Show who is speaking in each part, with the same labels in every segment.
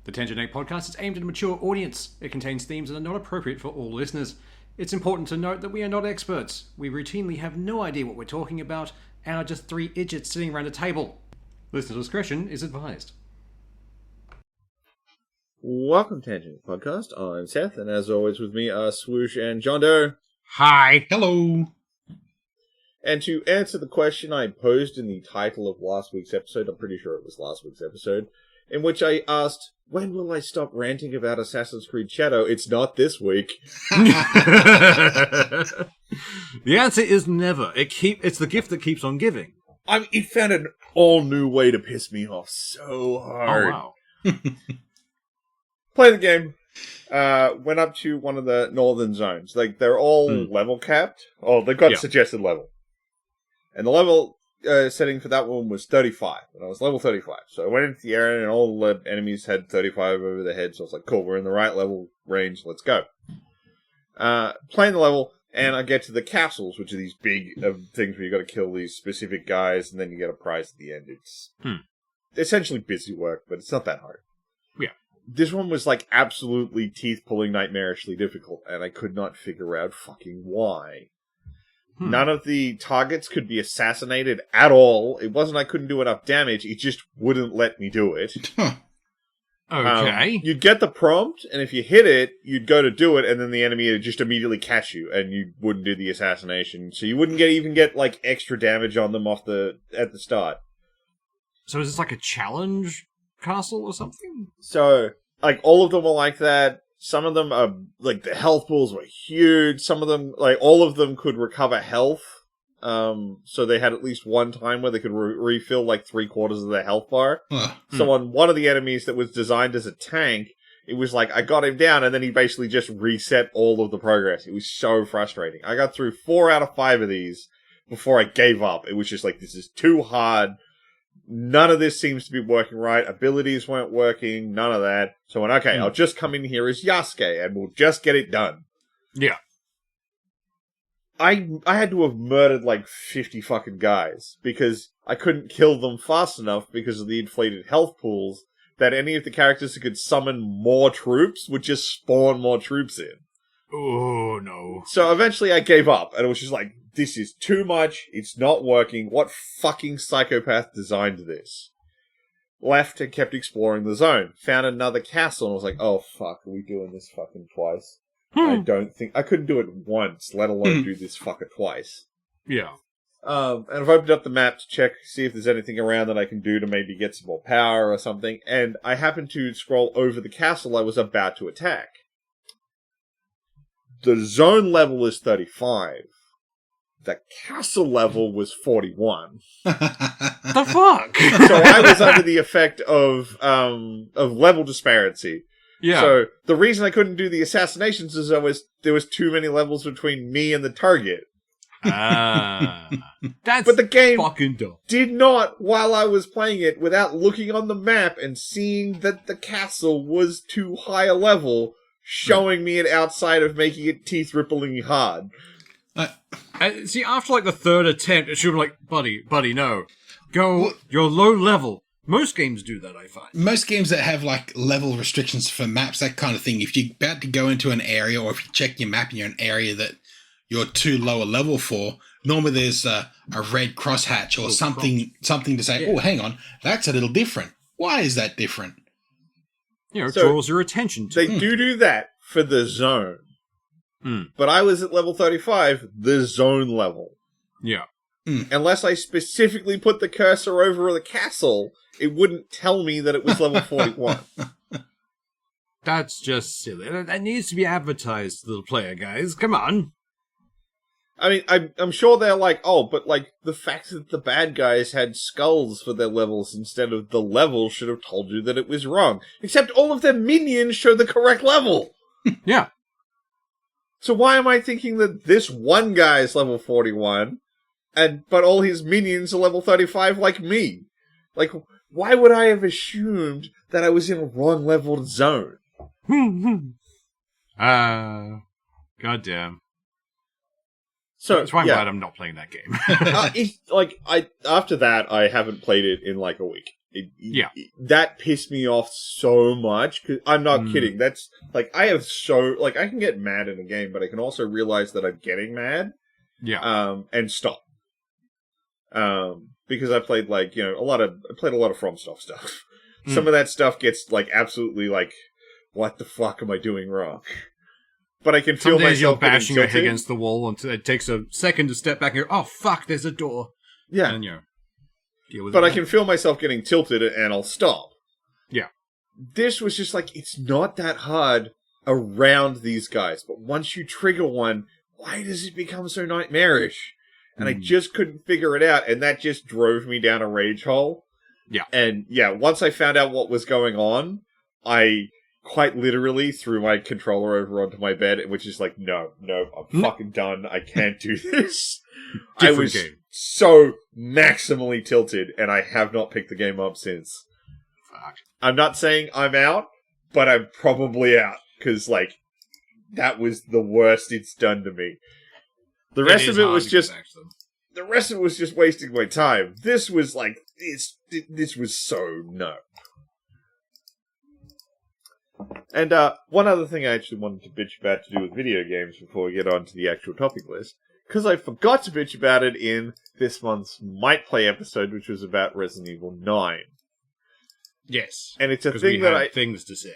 Speaker 1: The Tangent 8 podcast is aimed at a mature audience. It contains themes that are not appropriate for all listeners. It's important to note that we are not experts. We routinely have no idea what we're talking about and are just three idiots sitting around a table. Listener discretion is advised.
Speaker 2: Welcome to Tangent Podcast. I'm Seth, and as always with me are Swoosh and John Doe.
Speaker 3: Hi. Hello.
Speaker 2: And to answer the question I posed in the title of last week's episode, I'm pretty sure it was last week's episode, in which I asked, when will I stop ranting about Assassin's Creed Shadow? It's not this week.
Speaker 1: The answer is never. It's the gift that keeps on giving.
Speaker 2: It found an all-new way to piss me off so hard.
Speaker 1: Oh, wow.
Speaker 2: Play the game. Went up to one of the northern zones. Like, they're all level capped. Oh, they've got suggested level. And the level setting for that one was 35. And I was level 35. So I went into the area and all the enemies had 35 over their heads. So I was like, cool, we're in the right level range. Let's go. Playing the level, and I get to the castles, which are these big things where you got to kill these specific guys, and then you get a prize at the end. It's essentially busy work, but it's not that hard.
Speaker 1: Yeah.
Speaker 2: This one was like absolutely teeth-pulling, nightmarishly difficult, and I could not figure out fucking why. None of the targets could be assassinated at all. It wasn't I couldn't do enough damage, it just wouldn't let me do it.
Speaker 1: Okay.
Speaker 2: You'd get the prompt, and if you hit it, you'd go to do it, and then the enemy would just immediately catch you, and you wouldn't do the assassination. So you wouldn't even get like extra damage on them at the start.
Speaker 1: So is this like a challenge castle or something?
Speaker 2: So, like, all of them are like that. Some of them are, like, the health pools were huge. Some of them, like, all of them could recover health. So they had at least one time where they could refill, like, 3/4 of their health bar. So on one of the enemies that was designed as a tank, it was like, I got him down, and then he basically just reset all of the progress. It was so frustrating. I got through 4 out of 5 of these before I gave up. It was just like, this is too hard. None of this seems to be working right. Abilities weren't working. None of that. So I went, okay, I'll just come in here as Yasuke, and we'll just get it done.
Speaker 1: Yeah.
Speaker 2: I had to have murdered like 50 fucking guys, because I couldn't kill them fast enough because of the inflated health pools, that any of the characters who could summon more troops would just spawn more troops in.
Speaker 1: Oh, no.
Speaker 2: So eventually I gave up, and it was just like, this is too much, it's not working, what fucking psychopath designed this? Left and kept exploring the zone. Found another castle, and I was like, oh fuck, are we doing this fucking twice? I couldn't do it once, let alone do this fucker twice.
Speaker 1: Yeah.
Speaker 2: And I've opened up the map to check, see if there's anything around that I can do to maybe get some more power or something, and I happened to scroll over the castle I was about to attack. The zone level is 35. The castle level was 41.
Speaker 1: The fuck?
Speaker 2: So I was under the effect of level disparity.
Speaker 1: Yeah.
Speaker 2: So the reason I couldn't do the assassinations is there was too many levels between me and the target.
Speaker 1: That's
Speaker 2: but the game
Speaker 1: fucking dumb.
Speaker 2: did not, while I was playing it, without looking on the map and seeing that the castle was too high a level, showing me it outside of making it teeth-ripplingly hard.
Speaker 1: See, after like the third attempt, it should be like, buddy, no. You're low level. Most games do that, I find.
Speaker 3: Most games that have like level restrictions for maps, that kind of thing, if you're about to go into an area, or if you check your map and you're in an area that you're too low a level for, normally there's a red crosshatch or something to say, oh, hang on, that's a little different. Why is that different?
Speaker 1: It draws your attention to
Speaker 2: it. They do that for the zone. But I was at level 35, the zone level.
Speaker 1: Yeah.
Speaker 2: Unless I specifically put the cursor over the castle, it wouldn't tell me that it was level 41.
Speaker 1: That's just silly. That needs to be advertised to the player, guys. Come on.
Speaker 2: I mean, I'm sure they're like, oh, but like, the fact that the bad guys had skulls for their levels instead of the level should have told you that it was wrong. Except all of their minions show the correct level.
Speaker 1: Yeah.
Speaker 2: So why am I thinking that this one guy is level 41, but all his minions are level 35 like me? Like, why would I have assumed that I was in a wrong leveled zone?
Speaker 1: Goddamn.
Speaker 2: So
Speaker 1: that's why I'm glad I'm not playing that game.
Speaker 2: After that, I haven't played it in like a week. That pissed me off so much. 'Cause I'm not kidding. That's like I can get mad in a game, but I can also realize that I'm getting mad.
Speaker 1: Yeah.
Speaker 2: And stop. Because I played a lot of From stuff. Some of that stuff gets like absolutely like, what the fuck am I doing wrong? But I can feel
Speaker 1: Some days you're
Speaker 2: myself
Speaker 1: bashing your head
Speaker 2: tilted.
Speaker 1: against the wall until it takes a second to step back and go, oh fuck, there's a door.
Speaker 2: Yeah.
Speaker 1: And deal with
Speaker 2: But
Speaker 1: it.
Speaker 2: I can feel myself getting tilted and I'll stop.
Speaker 1: Yeah.
Speaker 2: This was just like, it's not that hard around these guys, but once you trigger one, why does it become so nightmarish? And I just couldn't figure it out, and that just drove me down a rage hole.
Speaker 1: Yeah.
Speaker 2: And once I found out what was going on, I quite literally threw my controller over onto my bed, which is like, no, I'm fucking done. I can't do this. I was so maximally tilted, and I have not picked the game up since.
Speaker 1: Fuck.
Speaker 2: I'm not saying I'm out, but I'm probably out, because, like, that was the worst it's done to me. The rest of it was just wasting my time. This was like, this was so no. And one other thing I actually wanted to bitch about to do with video games before we get on to the actual topic list, because I forgot to bitch about it in this month's Might Play episode, which was about Resident Evil 9.
Speaker 1: Yes.
Speaker 2: And it's a
Speaker 1: 'cause
Speaker 2: thing
Speaker 1: we
Speaker 2: that
Speaker 1: had things to say.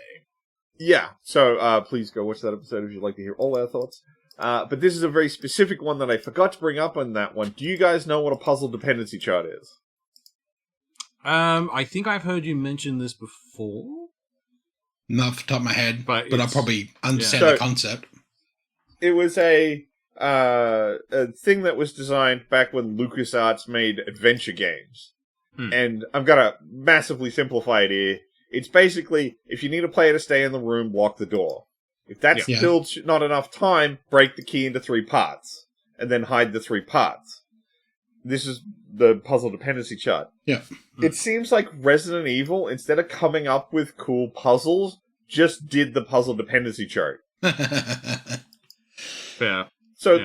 Speaker 2: Yeah, so please go watch that episode if you'd like to hear all our thoughts. But this is a very specific one that I forgot to bring up on that one. Do you guys know what a puzzle dependency chart is?
Speaker 1: I think I've heard you mention this before.
Speaker 3: Not off the top of my head, but I probably understand
Speaker 2: So,
Speaker 3: the concept.
Speaker 2: It was a thing that was designed back when LucasArts made adventure games. And I'm gonna massively simplify it here. It's basically, if you need a player to stay in the room, lock the door. If that's still not enough time, break the key into 3 parts. And then hide the 3 parts. This is the puzzle dependency chart.
Speaker 3: Yeah.
Speaker 2: It seems like Resident Evil, instead of coming up with cool puzzles, just did the puzzle dependency chart.
Speaker 1: Yeah.
Speaker 2: So,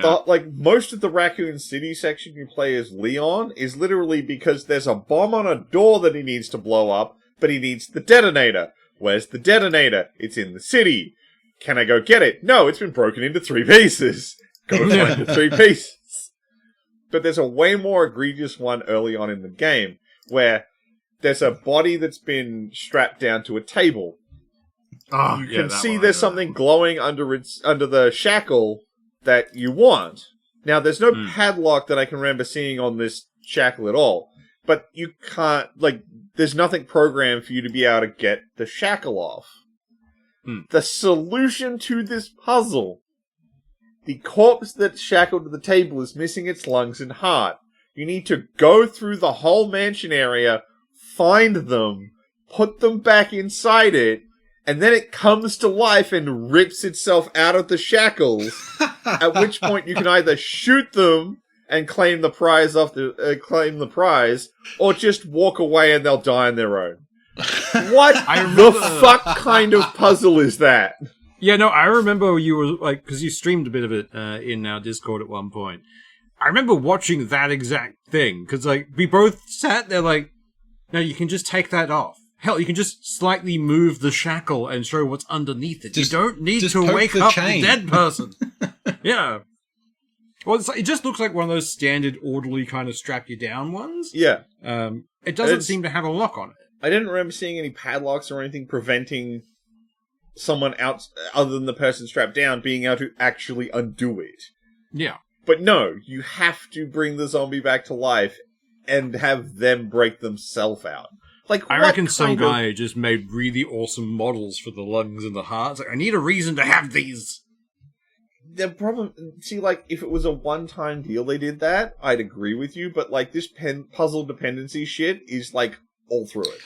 Speaker 2: most of the Raccoon City section you play as Leon is literally because there's a bomb on a door that he needs to blow up, but he needs the detonator. Where's the detonator? It's in the city. Can I go get it? No, it's been broken into 3 pieces. Go find the 3 pieces. But there's a way more egregious one early on in the game, where there's a body that's been strapped down to a table.
Speaker 1: Oh,
Speaker 2: You can see there's something glowing under the shackle that you want. Now, there's no padlock that I can remember seeing on this shackle at all. But you can't, there's nothing programmed for you to be able to get the shackle off. The solution to this puzzle, the corpse that's shackled to the table is missing its lungs and heart. You need to go through the whole mansion area, find them, put them back inside it, and then it comes to life and rips itself out of the shackles, at which point you can either shoot them and claim the prize or just walk away and they'll die on their own. What the fuck kind of puzzle is that?
Speaker 1: Yeah, no, I remember you were, because you streamed a bit of it in our Discord at one point. I remember watching that exact thing, because, we both sat there no, you can just take that off. Hell, you can just slightly move the shackle and show what's underneath it. You don't need to wake up the dead person. Yeah. Well, it just looks like one of those standard orderly kind of strap you down ones.
Speaker 2: Yeah.
Speaker 1: It doesn't seem to have a lock on it.
Speaker 2: I didn't remember seeing any padlocks or anything preventing someone out, other than the person strapped down, being able to actually undo it.
Speaker 1: Yeah.
Speaker 2: But no, you have to bring the zombie back to life and have them break themselves out.
Speaker 1: I reckon some guy just made really awesome models for the lungs and the hearts. I need a reason to have these.
Speaker 2: The problem, if it was a one-time deal they did that, I'd agree with you, but, this puzzle dependency shit is, all through it.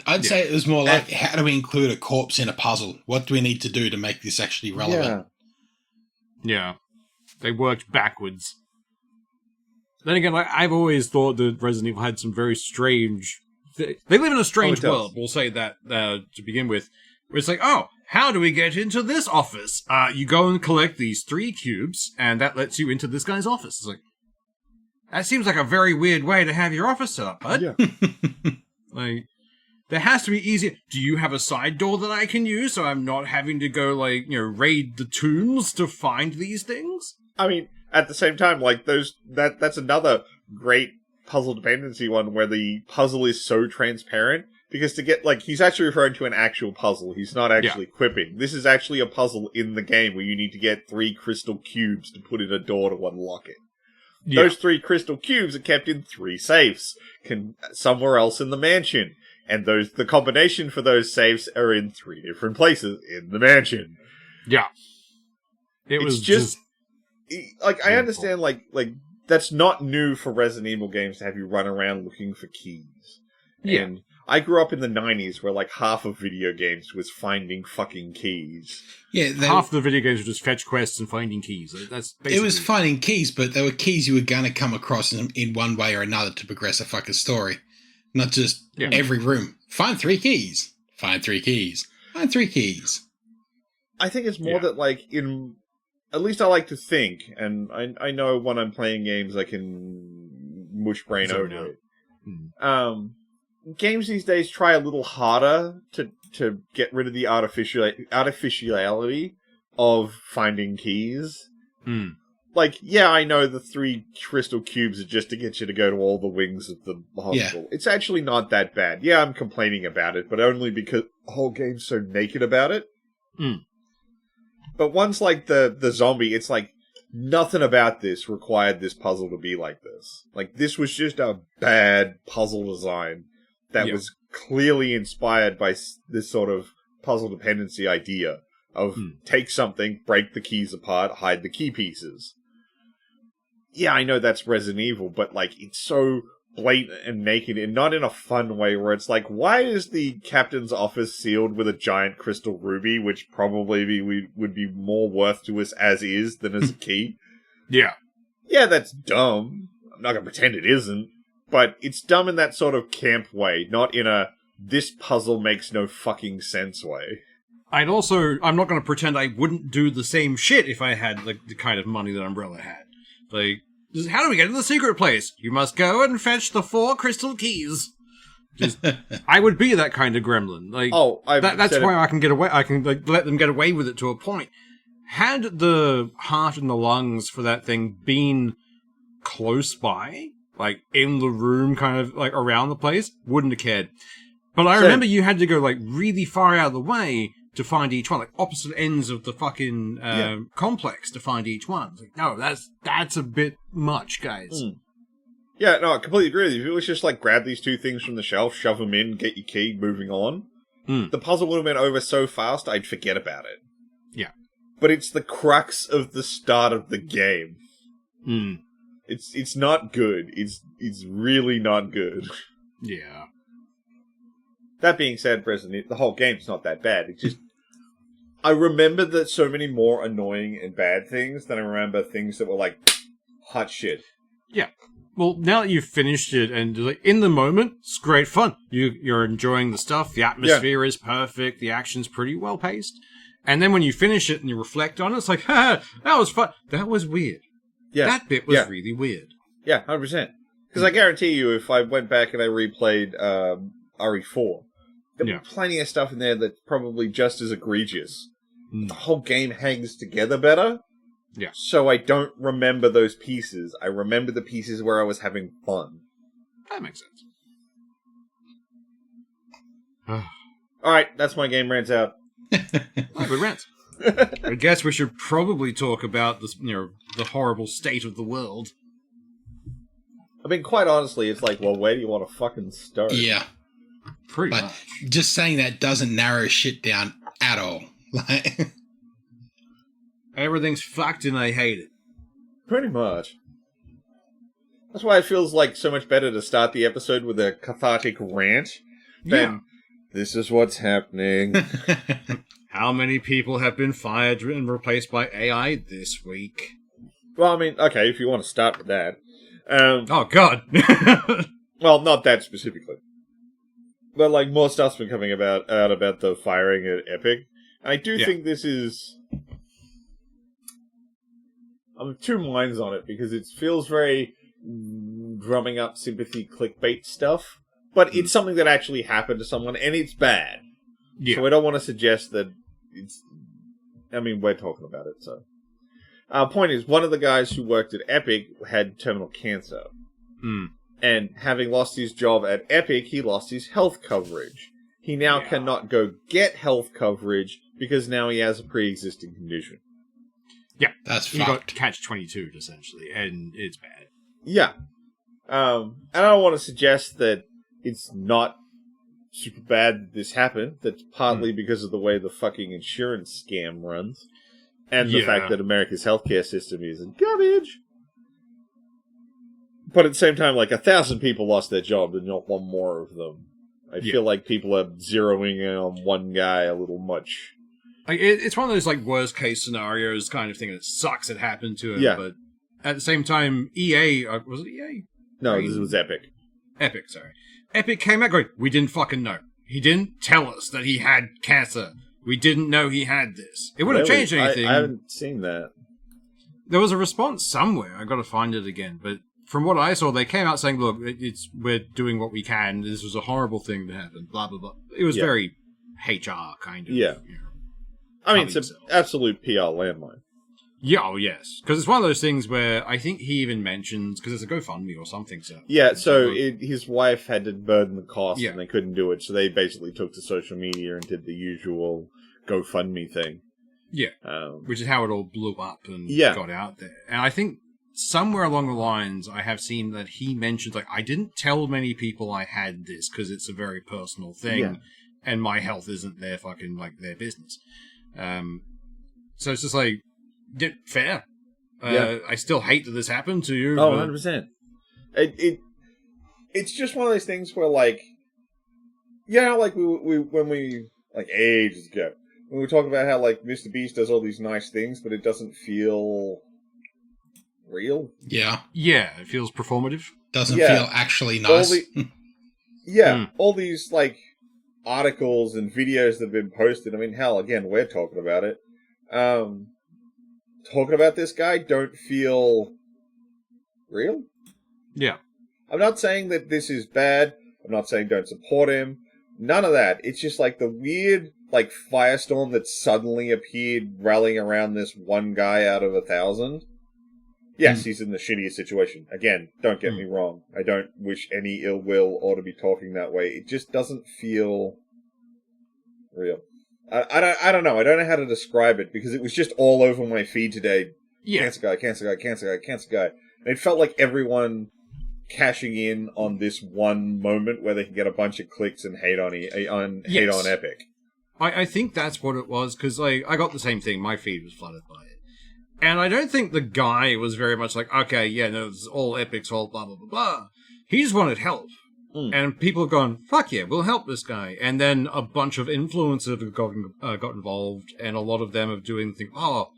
Speaker 3: I'd say it was more like, how do we include a corpse in a puzzle? What do we need to do to make this actually relevant?
Speaker 1: Yeah. They worked backwards. Then again, I've always thought that Resident Evil had some very strange... They live in a strange world, we'll say that to begin with. Where it's how do we get into this office? You go and collect these 3 cubes, and that lets you into this guy's office. It's that seems like a very weird way to have your office set up, bud.
Speaker 2: Yeah.
Speaker 1: There has to be easier. Do you have a side door that I can use so I'm not having to go, like, raid the tombs to find these things?
Speaker 2: I mean, at the same time, like, that's another great puzzle dependency one where the puzzle is so transparent. Because to get, like, he's actually referring to an actual puzzle. He's not actually quipping. This is actually a puzzle in the game where you need to get 3 crystal cubes to put in a door to unlock it. Yeah. Those 3 crystal cubes are kept in 3 safes, somewhere else in the mansion. And the combination for those safes are in 3 different places in the mansion.
Speaker 1: Yeah. It's was just
Speaker 2: like, I understand, like, that's not new for Resident Evil games to have you run around looking for keys.
Speaker 1: Yeah.
Speaker 2: And I grew up in the 90s where, like, half of video games was finding fucking keys.
Speaker 3: Yeah,
Speaker 1: half the video games were just fetch quests and finding keys. That's basically
Speaker 3: it was finding keys, but they were keys you were going to come across in one way or another to progress a fucking story. Not just every room. Find 3 keys. Find 3 keys. Find 3 keys.
Speaker 2: I think it's more that, like, at least I like to think, and I know when I'm playing games I can mush brain over it. Games these days try a little harder to get rid of the artificiality of finding keys. Like, yeah, I know the 3 crystal cubes are just to get you to go to all the wings of the hospital. Yeah. It's actually not that bad. Yeah, I'm complaining about it, but only because the whole game's so naked about it. But once, like, the zombie, it's like, nothing about this required this puzzle to be like this. Like, this was just a bad puzzle design that was clearly inspired by this sort of puzzle dependency idea of take something, break the keys apart, hide the key pieces. Yeah, I know that's Resident Evil, but, like, it's so blatant and naked, and not in a fun way where it's like, why is the captain's office sealed with a giant crystal ruby, which probably would be more worth to us as is than as a key?
Speaker 1: Yeah,
Speaker 2: that's dumb. I'm not going to pretend it isn't. But it's dumb in that sort of camp way, not in a this puzzle makes no fucking sense way.
Speaker 1: I'm not going to pretend I wouldn't do the same shit if I had the kind of money that Umbrella had. Like, how do we get to the secret place? You must go and fetch the 4 crystal keys. I would be that kind of gremlin. Like, that's why I can get away. I can let them get away with it to a point. Had the heart and the lungs for that thing been close by, like in the room, kind of like around the place, wouldn't have cared. But I remember you had to go like really far out of the way to find each one, like opposite ends of the fucking complex to find each one. Like, no, that's a bit much, guys.
Speaker 2: Yeah, no, I completely agree with you. If it was just like grab these 2 things from the shelf, shove them in, get your key, moving on, the puzzle would have been over so fast I'd forget about it.
Speaker 1: Yeah.
Speaker 2: But it's the crux of the start of the game. It's not good. It's really not good.
Speaker 1: Yeah.
Speaker 2: That being said, the whole game's not that bad. It's just I remember that so many more annoying and bad things than I remember things that were like hot shit.
Speaker 1: Yeah. Well, now that you've finished it and like, in the moment, it's great fun. You're enjoying the stuff. The atmosphere is perfect. The action's pretty well paced. And then when you finish it and you reflect on it, it's like, ha, that was fun. That was weird. Yeah. That bit was really weird.
Speaker 2: Yeah, 100%. Because I guarantee you, if I went back and I replayed RE4, there were plenty of stuff in there that's probably just as egregious. The whole game hangs together better.
Speaker 1: Yeah.
Speaker 2: So I don't remember those pieces. I remember the pieces where I was having fun.
Speaker 1: That makes sense.
Speaker 2: Alright, that's my game rants out.
Speaker 1: Good rants. I guess we should probably talk about this, the horrible state of the world.
Speaker 2: I mean, quite honestly, it's like, well, where do you want to fucking start?
Speaker 3: Yeah.
Speaker 1: Pretty much.
Speaker 3: Just saying that doesn't narrow shit down at all. Like,
Speaker 1: everything's fucked and I hate it.
Speaker 2: Pretty much. That's why it feels like so much better to start the episode with a cathartic rant than this is what's happening.
Speaker 1: How many people have been fired and replaced by AI this week?
Speaker 2: Well, I mean, okay, if you want to start with that.
Speaker 1: Oh, God.
Speaker 2: Well, not that specifically. But, like, more stuff's been coming out about the firing at Epic. And I do think this is... I'm of 2 minds on it, because it feels very drumming up sympathy clickbait stuff. But it's something that actually happened to someone, and it's bad.
Speaker 1: Yeah.
Speaker 2: So I don't want to suggest that it's... I mean, we're talking about it, so... Point is, one of the guys who worked at Epic had terminal cancer. And having lost his job at Epic, he lost his health coverage. He now cannot go get health coverage because now he has a pre-existing condition.
Speaker 1: Yeah.
Speaker 3: That's
Speaker 1: You got
Speaker 3: fucked.
Speaker 1: catch-22, essentially, and it's bad.
Speaker 2: Yeah. And I don't want to suggest that it's not super bad that this happened. That's partly because of the way the fucking insurance scam runs. And the fact that America's healthcare system is garbage. But at the same time, like, 1,000 people lost their job and not one more of them. I feel like people are zeroing in on one guy a little much.
Speaker 1: Like, it's one of those, like, worst-case scenarios kind of thing. It sucks it happened to him, but at the same time, EA... was it EA?
Speaker 2: No, this was Epic.
Speaker 1: Epic, sorry. Epic came out going, we didn't fucking know. He didn't tell us that he had cancer. We didn't know he had this. It wouldn't have changed anything.
Speaker 2: I haven't seen that.
Speaker 1: There was a response somewhere. I got to find it again. But from what I saw, they came out saying, look, we're doing what we can. This was a horrible thing to happen. Blah, blah, blah. It was very HR kind of.
Speaker 2: Yeah. I mean, it's an absolute PR landmine.
Speaker 1: Yeah, oh yes. Because it's one of those things where I think he even mentions, because it's a GoFundMe or something. So
Speaker 2: his wife had to burden the cost
Speaker 1: Yeah.
Speaker 2: and they couldn't do it. So they basically took to social media and did the usual GoFundMe thing.
Speaker 1: Yeah. Which is how it all blew up and
Speaker 2: Yeah.
Speaker 1: got out there. And I think somewhere along the lines, I have seen that he mentions, like, I didn't tell many people I had this because it's a very personal thing and my health isn't their fucking, like, their business. So it's just like, fair. I still hate that this happened to you.
Speaker 2: Oh,
Speaker 1: but...
Speaker 2: 100%. It's just one of those things where, like, like we when we, like, ages ago, when we were talking about how, like, Mr. Beast does all these nice things, but it doesn't feel real.
Speaker 3: Yeah.
Speaker 1: Yeah, it feels performative.
Speaker 3: Doesn't feel actually nice.
Speaker 2: All these, like, articles and videos that have been posted. I mean, hell, again, we're talking about it. Talking about this guy don't feel real.
Speaker 1: Yeah.
Speaker 2: I'm not saying that this is bad. I'm not saying don't support him. None of that. It's just like the weird, like, firestorm that suddenly appeared rallying around this one guy out of 1,000. Yes, he's in the shittiest situation. Again, don't get me wrong. I don't wish any ill will or to be talking that way. It just doesn't feel real. I don't know. I don't know how to describe it because it was just all over my feed today.
Speaker 1: Yeah.
Speaker 2: Cancer guy, cancer guy, cancer guy, cancer guy. And it felt like everyone cashing in on this one moment where they can get a bunch of clicks and hate on Epic.
Speaker 1: I think that's what it was, because I got the same thing. My feed was flooded by it. And I don't think the guy was very much like, okay, yeah, no, it's all Epic's fault, blah, blah, blah, blah. He just wanted help. And people have gone, fuck yeah, we'll help this guy. And then a bunch of influencers have got involved, and a lot of them are doing the thing, oh,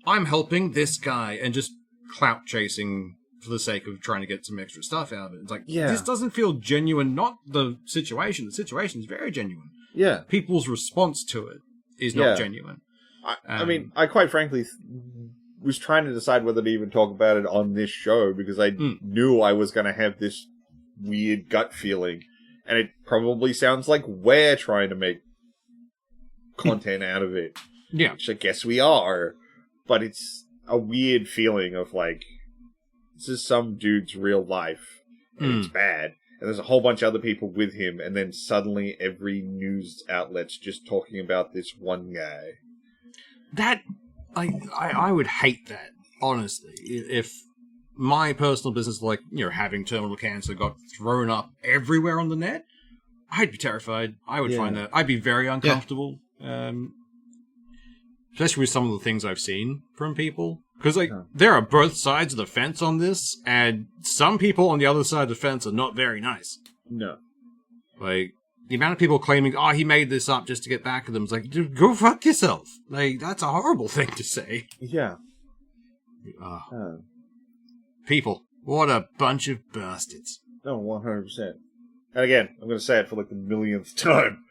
Speaker 1: I'm helping this guy, and just clout chasing for the sake of trying to get some extra stuff out of it. It's like, this doesn't feel genuine, not the situation. The situation is very genuine.
Speaker 2: Yeah.
Speaker 1: People's response to it is not genuine.
Speaker 2: I mean, I quite frankly was trying to decide whether to even talk about it on this show because I knew I was going to have this weird gut feeling. And it probably sounds like we're trying to make content out of it.
Speaker 1: Yeah.
Speaker 2: Which I guess we are. But it's a weird feeling of like, this is some dude's real life. And it's bad. And there's a whole bunch of other people with him. And then suddenly every news outlet's just talking about this one guy.
Speaker 1: That, I would hate that, honestly. If my personal business, like, having terminal cancer got thrown up everywhere on the net, I'd be terrified. I would find that, I'd be very uncomfortable. Especially with some of the things I've seen from people. Because, like, there are both sides of the fence on this, and some people on the other side of the fence are not very nice.
Speaker 2: No.
Speaker 1: Like, the amount of people claiming, oh, he made this up just to get back at them, is like, dude, go fuck yourself. Like, that's a horrible thing to say.
Speaker 2: Yeah.
Speaker 1: People, what a bunch of bastards.
Speaker 2: No, 100%. And again, I'm going to say it for like the millionth time.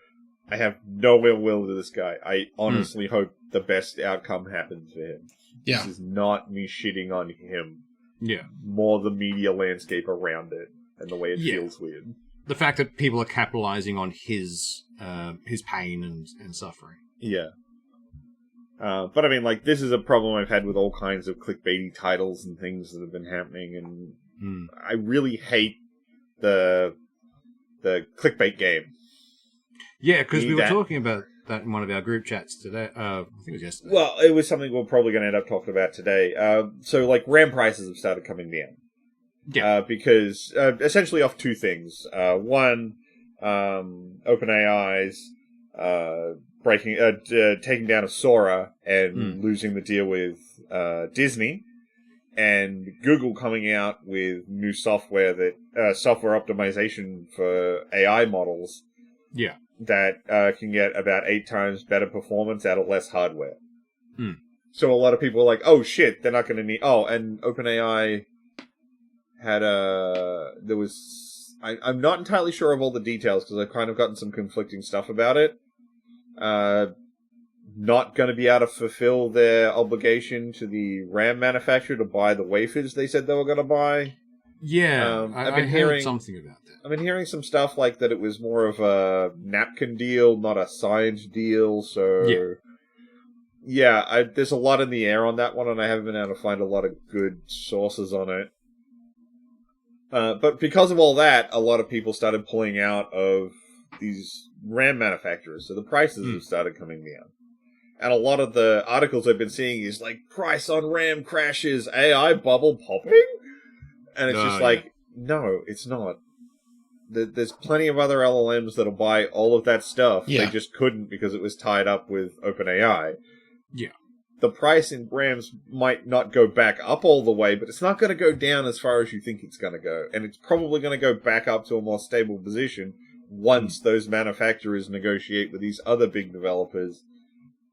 Speaker 2: I have no ill will to this guy. I honestly hope the best outcome happens for him.
Speaker 3: Yeah.
Speaker 2: This is not me shitting on him.
Speaker 1: Yeah.
Speaker 2: More the media landscape around it and the way it feels weird.
Speaker 1: the fact that people are capitalizing on his pain and suffering.
Speaker 2: Yeah. But I mean, like, this is a problem I've had with all kinds of clickbaity titles and things that have been happening, and I really hate the clickbait game.
Speaker 1: Yeah, because we were talking about that in one of our group chats today. I think it was yesterday.
Speaker 2: Well, it was something we're probably going to end up talking about today. So, like, RAM prices have started coming down.
Speaker 1: Yeah.
Speaker 2: Because, essentially off two things. One, OpenAI's taking down a Sora and losing the deal with Disney, and Google coming out with new software software optimization for AI models.
Speaker 1: Yeah.
Speaker 2: That can get about 8 times better performance out of less hardware.
Speaker 1: So
Speaker 2: a lot of people are like, oh shit, they're not going to need... Oh, and OpenAI had I'm not entirely sure of all the details because I've kind of gotten some conflicting stuff about it. Not going to be able to fulfill their obligation to the RAM manufacturer to buy the wafers they said they were going to buy.
Speaker 1: Yeah,
Speaker 2: I've
Speaker 1: been hearing something about that.
Speaker 2: I've been hearing some stuff like that it was more of a napkin deal, not a science deal, so... Yeah, there's a lot in the air on that one, and I haven't been able to find a lot of good sources on it. But because of all that, a lot of people started pulling out of these RAM manufacturers, so the prices have started coming down. And a lot of the articles I've been seeing is like, price on RAM crashes, AI bubble popping? And it's just like, no, it's not. There's plenty of other LLMs that'll buy all of that stuff.
Speaker 3: Yeah.
Speaker 2: They just couldn't because it was tied up with OpenAI.
Speaker 1: Yeah.
Speaker 2: The price in RAMs might not go back up all the way, but it's not going to go down as far as you think it's going to go. And it's probably going to go back up to a more stable position once those manufacturers negotiate with these other big developers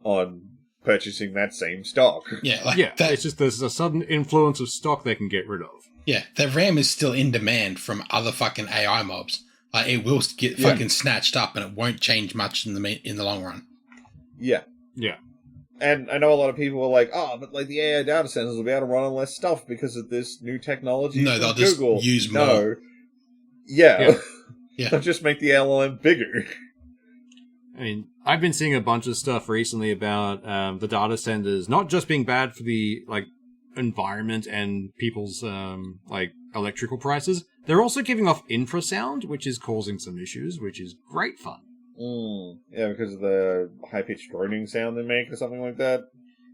Speaker 2: on purchasing that same stock.
Speaker 3: Yeah,
Speaker 1: it's just there's a sudden influence of stock they can get rid of.
Speaker 3: Yeah, the RAM is still in demand from other fucking AI mobs. Like, it will get fucking snatched up and it won't change much in the long run.
Speaker 2: Yeah.
Speaker 1: Yeah.
Speaker 2: And I know a lot of people are like, oh, but like the AI data centers will be able to run on less stuff because of this new technology.
Speaker 3: No, they'll
Speaker 2: Google.
Speaker 3: just use
Speaker 2: No.
Speaker 3: more.
Speaker 2: Yeah.
Speaker 3: Yeah.
Speaker 2: They'll just make the LLM bigger.
Speaker 1: I mean, I've been seeing a bunch of stuff recently about the data centers not just being bad for the environment and people's electrical prices. They're also giving off infrasound, which is causing some issues, which is great fun.
Speaker 2: Yeah, because of the high-pitched droning sound they make or something like that.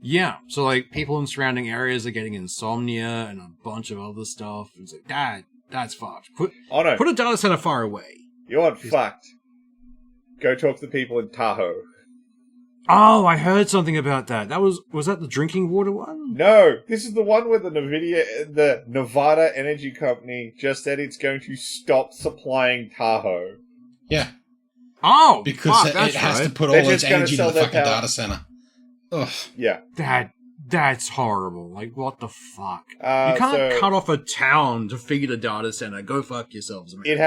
Speaker 1: Yeah, so people in surrounding areas are getting insomnia and a bunch of other stuff. It's like, that's fucked. Put a data center far away.
Speaker 2: You want fucked? Go talk to the people in Tahoe.
Speaker 1: Oh, I heard something about that. Was that the drinking water one?
Speaker 2: No, this is the one where the Nevada Energy Company just said it's going to stop supplying Tahoe.
Speaker 3: Yeah.
Speaker 1: Oh,
Speaker 3: because it has to put all its energy to the fucking data center. Ugh.
Speaker 2: Yeah.
Speaker 1: That's horrible. Like, what the fuck? You can't cut off a town to feed a data center. Go fuck yourselves, man.
Speaker 2: It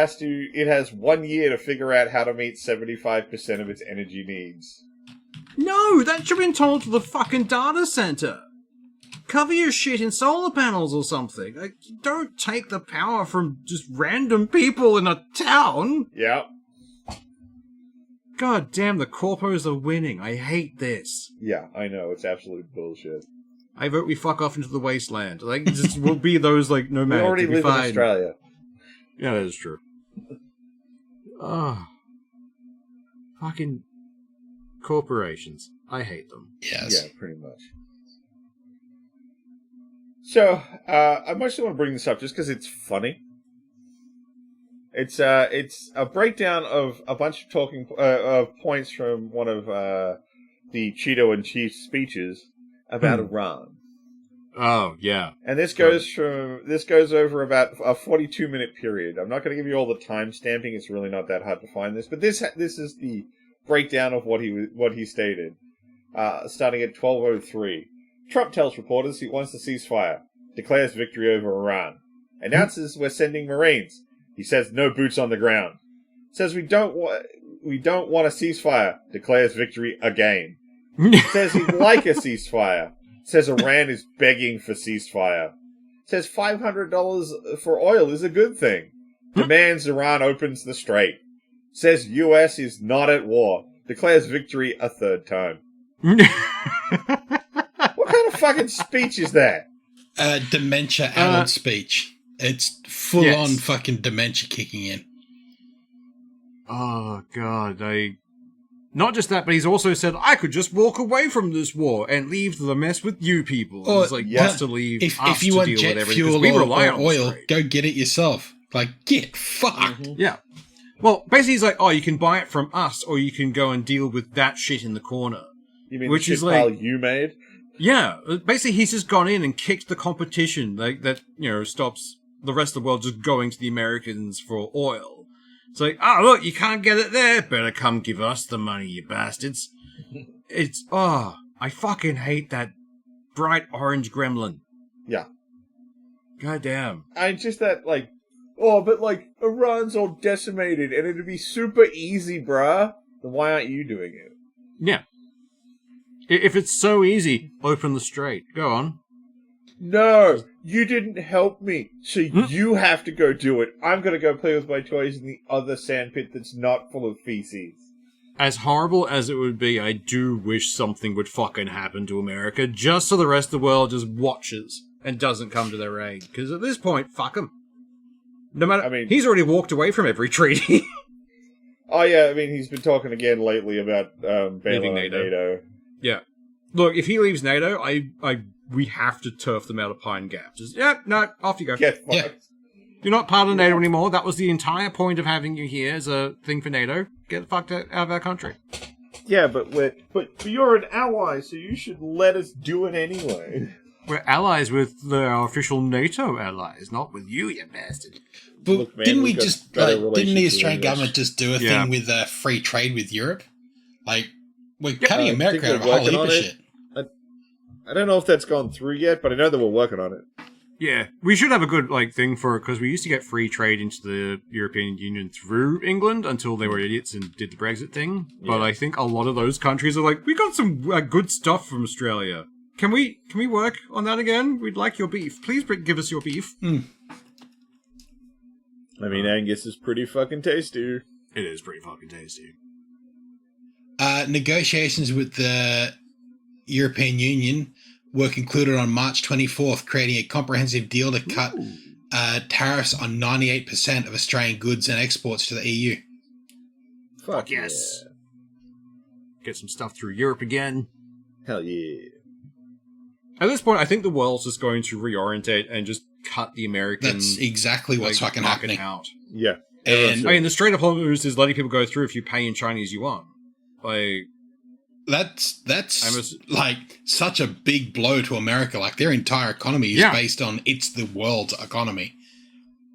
Speaker 2: has 1 year to figure out how to meet 75% of its energy needs.
Speaker 1: No, that should have been told to the fucking data center. Cover your shit in solar panels or something. Don't take the power from just random people in a town.
Speaker 2: Yeah.
Speaker 1: God damn, the corpos are winning. I hate this.
Speaker 2: Yeah, I know. It's absolute bullshit.
Speaker 1: I vote we fuck off into the wasteland. Just we'll be those, nomads.
Speaker 2: We already live in Australia.
Speaker 1: Yeah, that is true. Fucking corporations. I hate them.
Speaker 3: Yes.
Speaker 2: Yeah, pretty much. So, I mostly want to bring this up just because it's funny. It's a breakdown of a bunch of talking points from one of the Cheeto and Chief's speeches about Iran.
Speaker 1: Oh yeah,
Speaker 2: and this goes over about a 42-minute period. I'm not going to give you all the time stamping; it's really not that hard to find this. But this is the breakdown of what he stated, starting at 12:03. Trump tells reporters he wants a ceasefire, declares victory over Iran, announces we're sending Marines. He says no boots on the ground. Says we don't want a ceasefire. Declares victory again. Says he'd like a ceasefire. Says Iran is begging for ceasefire. Says $500 for oil is a good thing. Demands Iran opens the strait. Says US is not at war. Declares victory a third time. What kind of fucking speech is that?
Speaker 3: Dementia-addled speech. It's full-on fucking dementia kicking in.
Speaker 1: Oh, God. Not just that, but he's also said, I could just walk away from this war and leave the mess with you people.
Speaker 3: Or,
Speaker 1: it's like, just to leave
Speaker 3: if you want jet fuel or oil, go get it yourself. Like, get fucked.
Speaker 2: Mm-hmm.
Speaker 1: Yeah. Well, basically he's like, oh, you can buy it from us, or you can go and deal with that shit in the corner.
Speaker 2: You mean
Speaker 1: which
Speaker 2: the shit
Speaker 1: is like,
Speaker 2: pile you made?
Speaker 1: Yeah. Basically, he's just gone in and kicked the competition that stops the rest of the world just going to the Americans for oil. It's like, look, you can't get it there. Better come give us the money, you bastards. I fucking hate that bright orange gremlin.
Speaker 2: Yeah.
Speaker 1: Goddamn.
Speaker 2: I just that, like, but, like, Iran's all decimated, and it'd be super easy, bruh. Then why aren't you doing it?
Speaker 1: Yeah. If it's so easy, open the strait. Go on.
Speaker 2: No, you didn't help me, so you have to go do it. I'm gonna go play with my toys in the other sandpit that's not full of feces.
Speaker 1: As horrible as it would be, I do wish something would fucking happen to America, just so the rest of the world just watches and doesn't come to their aid. Because at this point, fuck them. No matter, he's already walked away from every treaty.
Speaker 2: Oh yeah, I mean, he's been talking again lately about bailing NATO.
Speaker 1: Yeah. Look, if he leaves NATO, we have to turf them out of Pine Gap. Just, off you go.
Speaker 2: Get fucked.
Speaker 1: Yeah. You're not part of NATO anymore. That was the entire point of having you here as a thing for NATO. Get fucked out of our country.
Speaker 2: Yeah, but you're an ally, so you should let us do it anyway.
Speaker 1: We're allies with our official NATO allies, not with you, you bastard.
Speaker 3: But
Speaker 2: look, man,
Speaker 3: didn't we just didn't the Australian
Speaker 2: with
Speaker 3: government just do a thing with free trade with Europe? Like, we're cutting America out of a whole heap of shit.
Speaker 2: I don't know if that's gone through yet, but I know that we're working on it.
Speaker 1: Yeah, we should have a good thing for it, because we used to get free trade into the European Union through England until they were idiots and did the Brexit thing. Yeah. But I think a lot of those countries are like, we got some good stuff from Australia. Can we work on that again? We'd like your beef. Please give us your beef.
Speaker 3: Mm.
Speaker 2: I mean, Angus is pretty fucking tasty.
Speaker 1: It is pretty fucking tasty.
Speaker 3: Negotiations with the European Union were concluded on March 24th, creating a comprehensive deal to cut tariffs on 98% of Australian goods and exports to the EU.
Speaker 2: Fuck
Speaker 1: yes. Yeah. Get some stuff through Europe again.
Speaker 2: Hell yeah.
Speaker 1: At this point, I think the world's just going to reorientate and just cut the American...
Speaker 3: That's exactly what's fucking happening.
Speaker 1: Out.
Speaker 2: Yeah.
Speaker 3: And
Speaker 1: the Strait of Hormuz is letting people go through if you pay in Chinese yuan.
Speaker 3: That's like such a big blow to America. Like, their entire economy is based on it's the world's economy.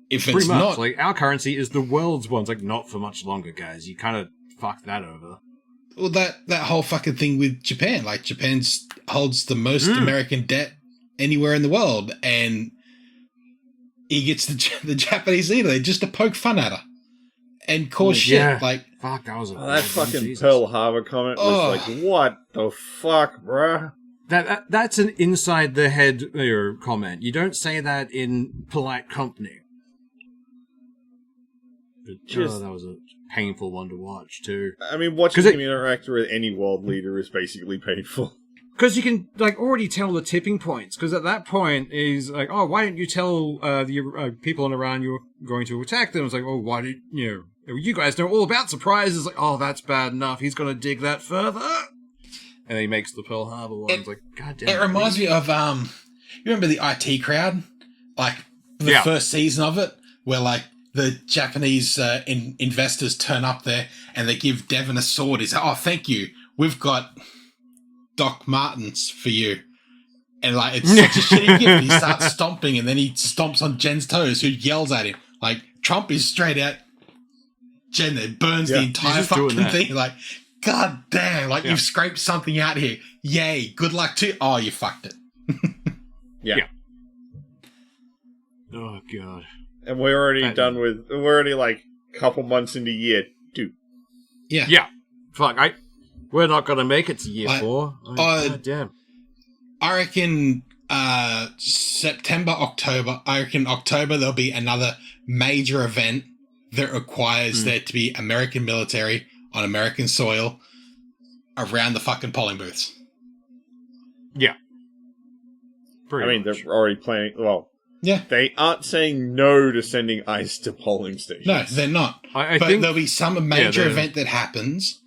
Speaker 3: If
Speaker 1: pretty
Speaker 3: it's
Speaker 1: much,
Speaker 3: not,
Speaker 1: like, our currency is the world's one. It's like, not for much longer, guys. You kind of fucked that over.
Speaker 3: Well, that whole fucking thing with Japan. Like, Japan holds the most American debt anywhere in the world, and he gets the Japanese leader just to poke fun at her and cause shit.
Speaker 1: Yeah.
Speaker 3: Like,
Speaker 1: fuck, that was
Speaker 2: that fucking Pearl Harbor comment was like, what the fuck, bruh?
Speaker 1: That's an inside the head comment. You don't say that in polite company. But, that was a painful one to watch too.
Speaker 2: I mean, watching him interact with any world leader is basically painful.
Speaker 1: Because you can already tell the tipping points. Because at that point, he's like, "Oh, why didn't you tell the people in Iran you were going to attack them?" It's like, "Oh, why did you guys know all about surprises?" Like, "Oh, that's bad enough. He's going to dig that further." And then he makes the Pearl Harbor one. It's like, God damn.
Speaker 3: It reminds me of you remember the IT Crowd, like the first season of it, where like the Japanese investors turn up there and they give Devon a sword. He's like, "Oh, thank you. We've got Doc Martens for you." And like, it's such a shitty gift. He starts stomping and then he stomps on Jen's toes, who yells at him. Like, Trump is straight out Jen there, burns the entire fucking thing. Like, God damn, like you've scraped something out here. Yay, good luck to you. Oh, you fucked it.
Speaker 2: Yeah.
Speaker 1: Oh, God.
Speaker 2: And we're already we're already like a couple months into year 2.
Speaker 3: Yeah.
Speaker 1: Yeah. Fuck, we're not going to make it to year 4. God damn.
Speaker 3: I reckon September, October. I reckon October there'll be another major event that requires there to be American military on American soil around the fucking polling booths.
Speaker 1: Yeah. Pretty much.
Speaker 2: They're already planning. Well,
Speaker 3: Yeah.
Speaker 2: they aren't saying no to sending ICE to polling stations.
Speaker 3: No, they're not.
Speaker 1: I
Speaker 3: but
Speaker 1: think
Speaker 3: there'll be some major event that happens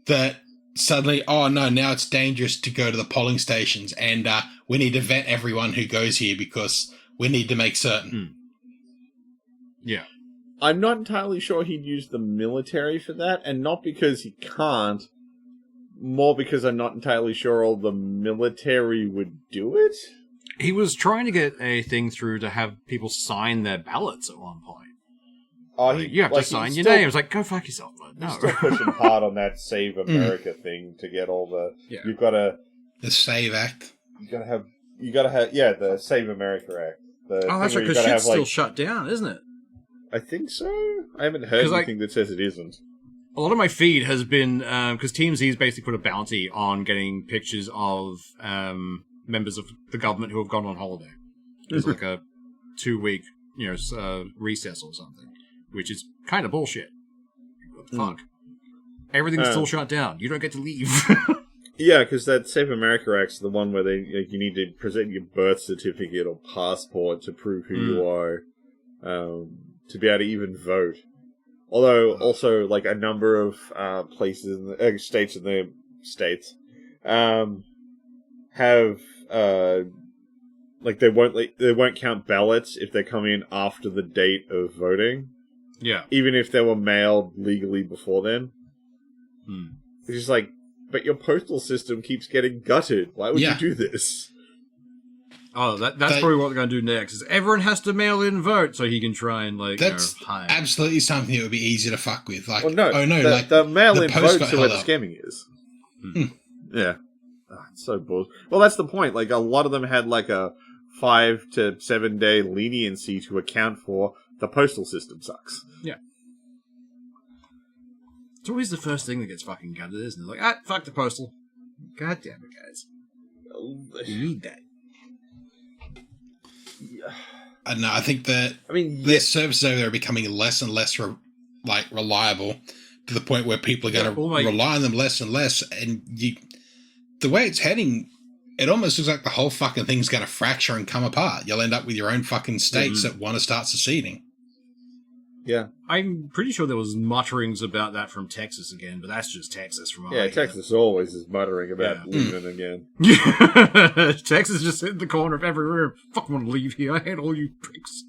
Speaker 3: that suddenly, oh no, now it's dangerous to go to the polling stations, and we need to vet everyone who goes here because we need to make certain.
Speaker 1: Yeah.
Speaker 2: I'm not entirely sure he'd use the military for that, and not because he can't, more because I'm not entirely sure all the military would do it.
Speaker 1: He was trying to get a thing through to have people sign their ballots at one point.
Speaker 2: Oh,
Speaker 1: You have to sign your name. I was like, go fuck yourself, bud. No.
Speaker 2: He's still pushing hard on that Save America thing to get all the.
Speaker 1: Yeah.
Speaker 2: You've got to.
Speaker 3: The SAVE Act.
Speaker 2: You gotta have. Yeah, the Save America Act.
Speaker 1: That's right, because shit's still shut down, isn't it?
Speaker 2: I think so. I haven't heard anything that says it isn't.
Speaker 1: A lot of my feed has been because TMZ's basically put a bounty on getting pictures of members of the government who have gone on holiday. There's like a 2-week, recess or something, which is kind of bullshit. What the fuck? Everything's still shut down. You don't get to leave.
Speaker 2: Yeah, because that Save America Act's the one where you need to present your birth certificate or passport to prove who you are, to be able to even vote. Although, also, like, a number of places, states in the States, have, they won't count ballots if they come in after the date of voting.
Speaker 1: Yeah.
Speaker 2: Even if they were mailed legally before then. It's just like, but your postal system keeps getting gutted. Why would you do this?
Speaker 1: Oh, that's probably what they're going to do next. Is everyone has to mail in vote so he can try and
Speaker 3: That's absolutely something that would be easy to fuck with. Like,
Speaker 2: the mail-in votes are where the scamming is. Yeah, it's so bullshit. Well, that's the point. Like, a lot of them had like a 5 to 7 day leniency to account for the postal system sucks.
Speaker 1: Yeah. It's always the first thing that gets fucking gutted, isn't it? Like, fuck the postal. God damn it, guys. You need that.
Speaker 3: I don't know. I think that their services over there are becoming less and less reliable to the point where people are going to rely on them less and less. And the way it's heading, it almost looks like the whole fucking thing's going to fracture and come apart. You'll end up with your own fucking states that want to start seceding.
Speaker 2: Yeah.
Speaker 1: I'm pretty sure there was mutterings about that from Texas again, but that's just Texas from
Speaker 2: Yeah, Texas always is muttering about leaving again.
Speaker 1: Texas just in the corner of every room. Fuck, want to leave here. I hate all you pricks.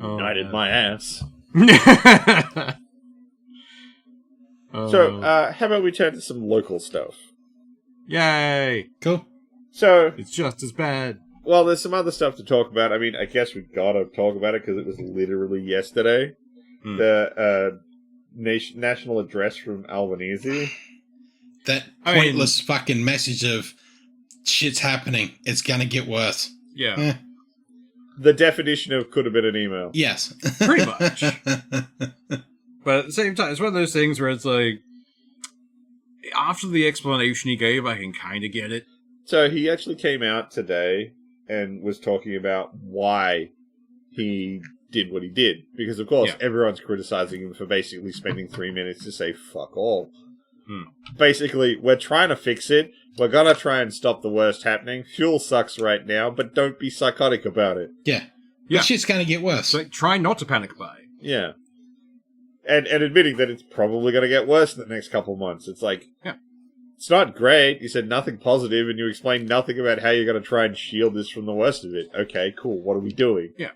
Speaker 2: United my ass.
Speaker 1: So,
Speaker 2: how about we turn to some local stuff?
Speaker 1: Yay!
Speaker 3: Cool.
Speaker 2: So
Speaker 1: it's just as bad.
Speaker 2: Well, there's some other stuff to talk about. I mean, I guess we've got to talk about it because it was literally yesterday. The national address from Albanese.
Speaker 3: That pointless fucking message of shit's happening. It's going to get worse.
Speaker 1: Yeah.
Speaker 2: The definition of could have been an email.
Speaker 3: Yes.
Speaker 1: Pretty much. But at the same time, it's one of those things where it's like, after the explanation he gave, I can kind of get it.
Speaker 2: So he actually came out today and was talking about why he did what he did. Because, of course, everyone's criticizing him for basically spending 3 minutes to say fuck all. Basically, we're trying to fix it. We're going to try and stop the worst happening. Fuel sucks right now, but don't be psychotic about it.
Speaker 3: Yeah. This shit's going to get worse.
Speaker 1: So try not to panic buy.
Speaker 2: Yeah. And admitting that it's probably going to get worse in the next couple of months. It's like, it's not great. You said nothing positive, and you explained nothing about how you're going to try and shield this from the worst of it. Okay, cool. What are we doing?
Speaker 1: Yeah.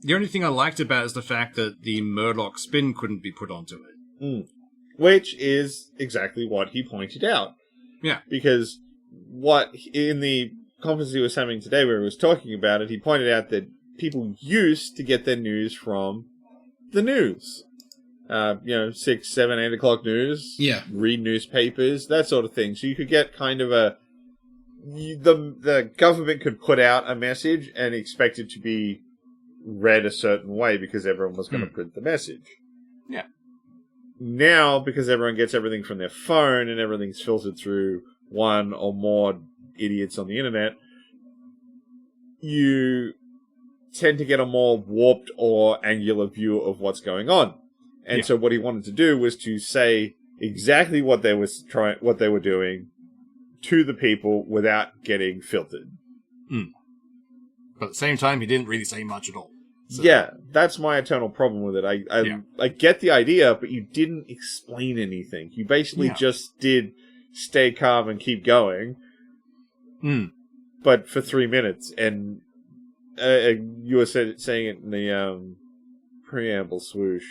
Speaker 1: The only thing I liked about it is the fact that the Murdoch spin couldn't be put onto it.
Speaker 2: Which is exactly what he pointed out.
Speaker 1: Yeah.
Speaker 2: Because in the conference he was having today where he was talking about it, he pointed out that people used to get their news from the news. 6, 7, 8 o'clock news.
Speaker 3: Yeah.
Speaker 2: Read newspapers, that sort of thing. So you could get kind of the government could put out a message and expect it to be read a certain way because everyone was going to print the message.
Speaker 1: Yeah.
Speaker 2: Now, because everyone gets everything from their phone and everything's filtered through one or more idiots on the internet, you tend to get a more warped or angular view of what's going on. And so what he wanted to do was to say exactly what they were doing to the people without getting filtered.
Speaker 1: But at the same time, he didn't really say much at all. So.
Speaker 2: Yeah, that's my eternal problem with it. I get the idea, but you didn't explain anything. You basically just did stay calm and keep going. But for 3 minutes, and you were saying it in the preamble, Swoosh.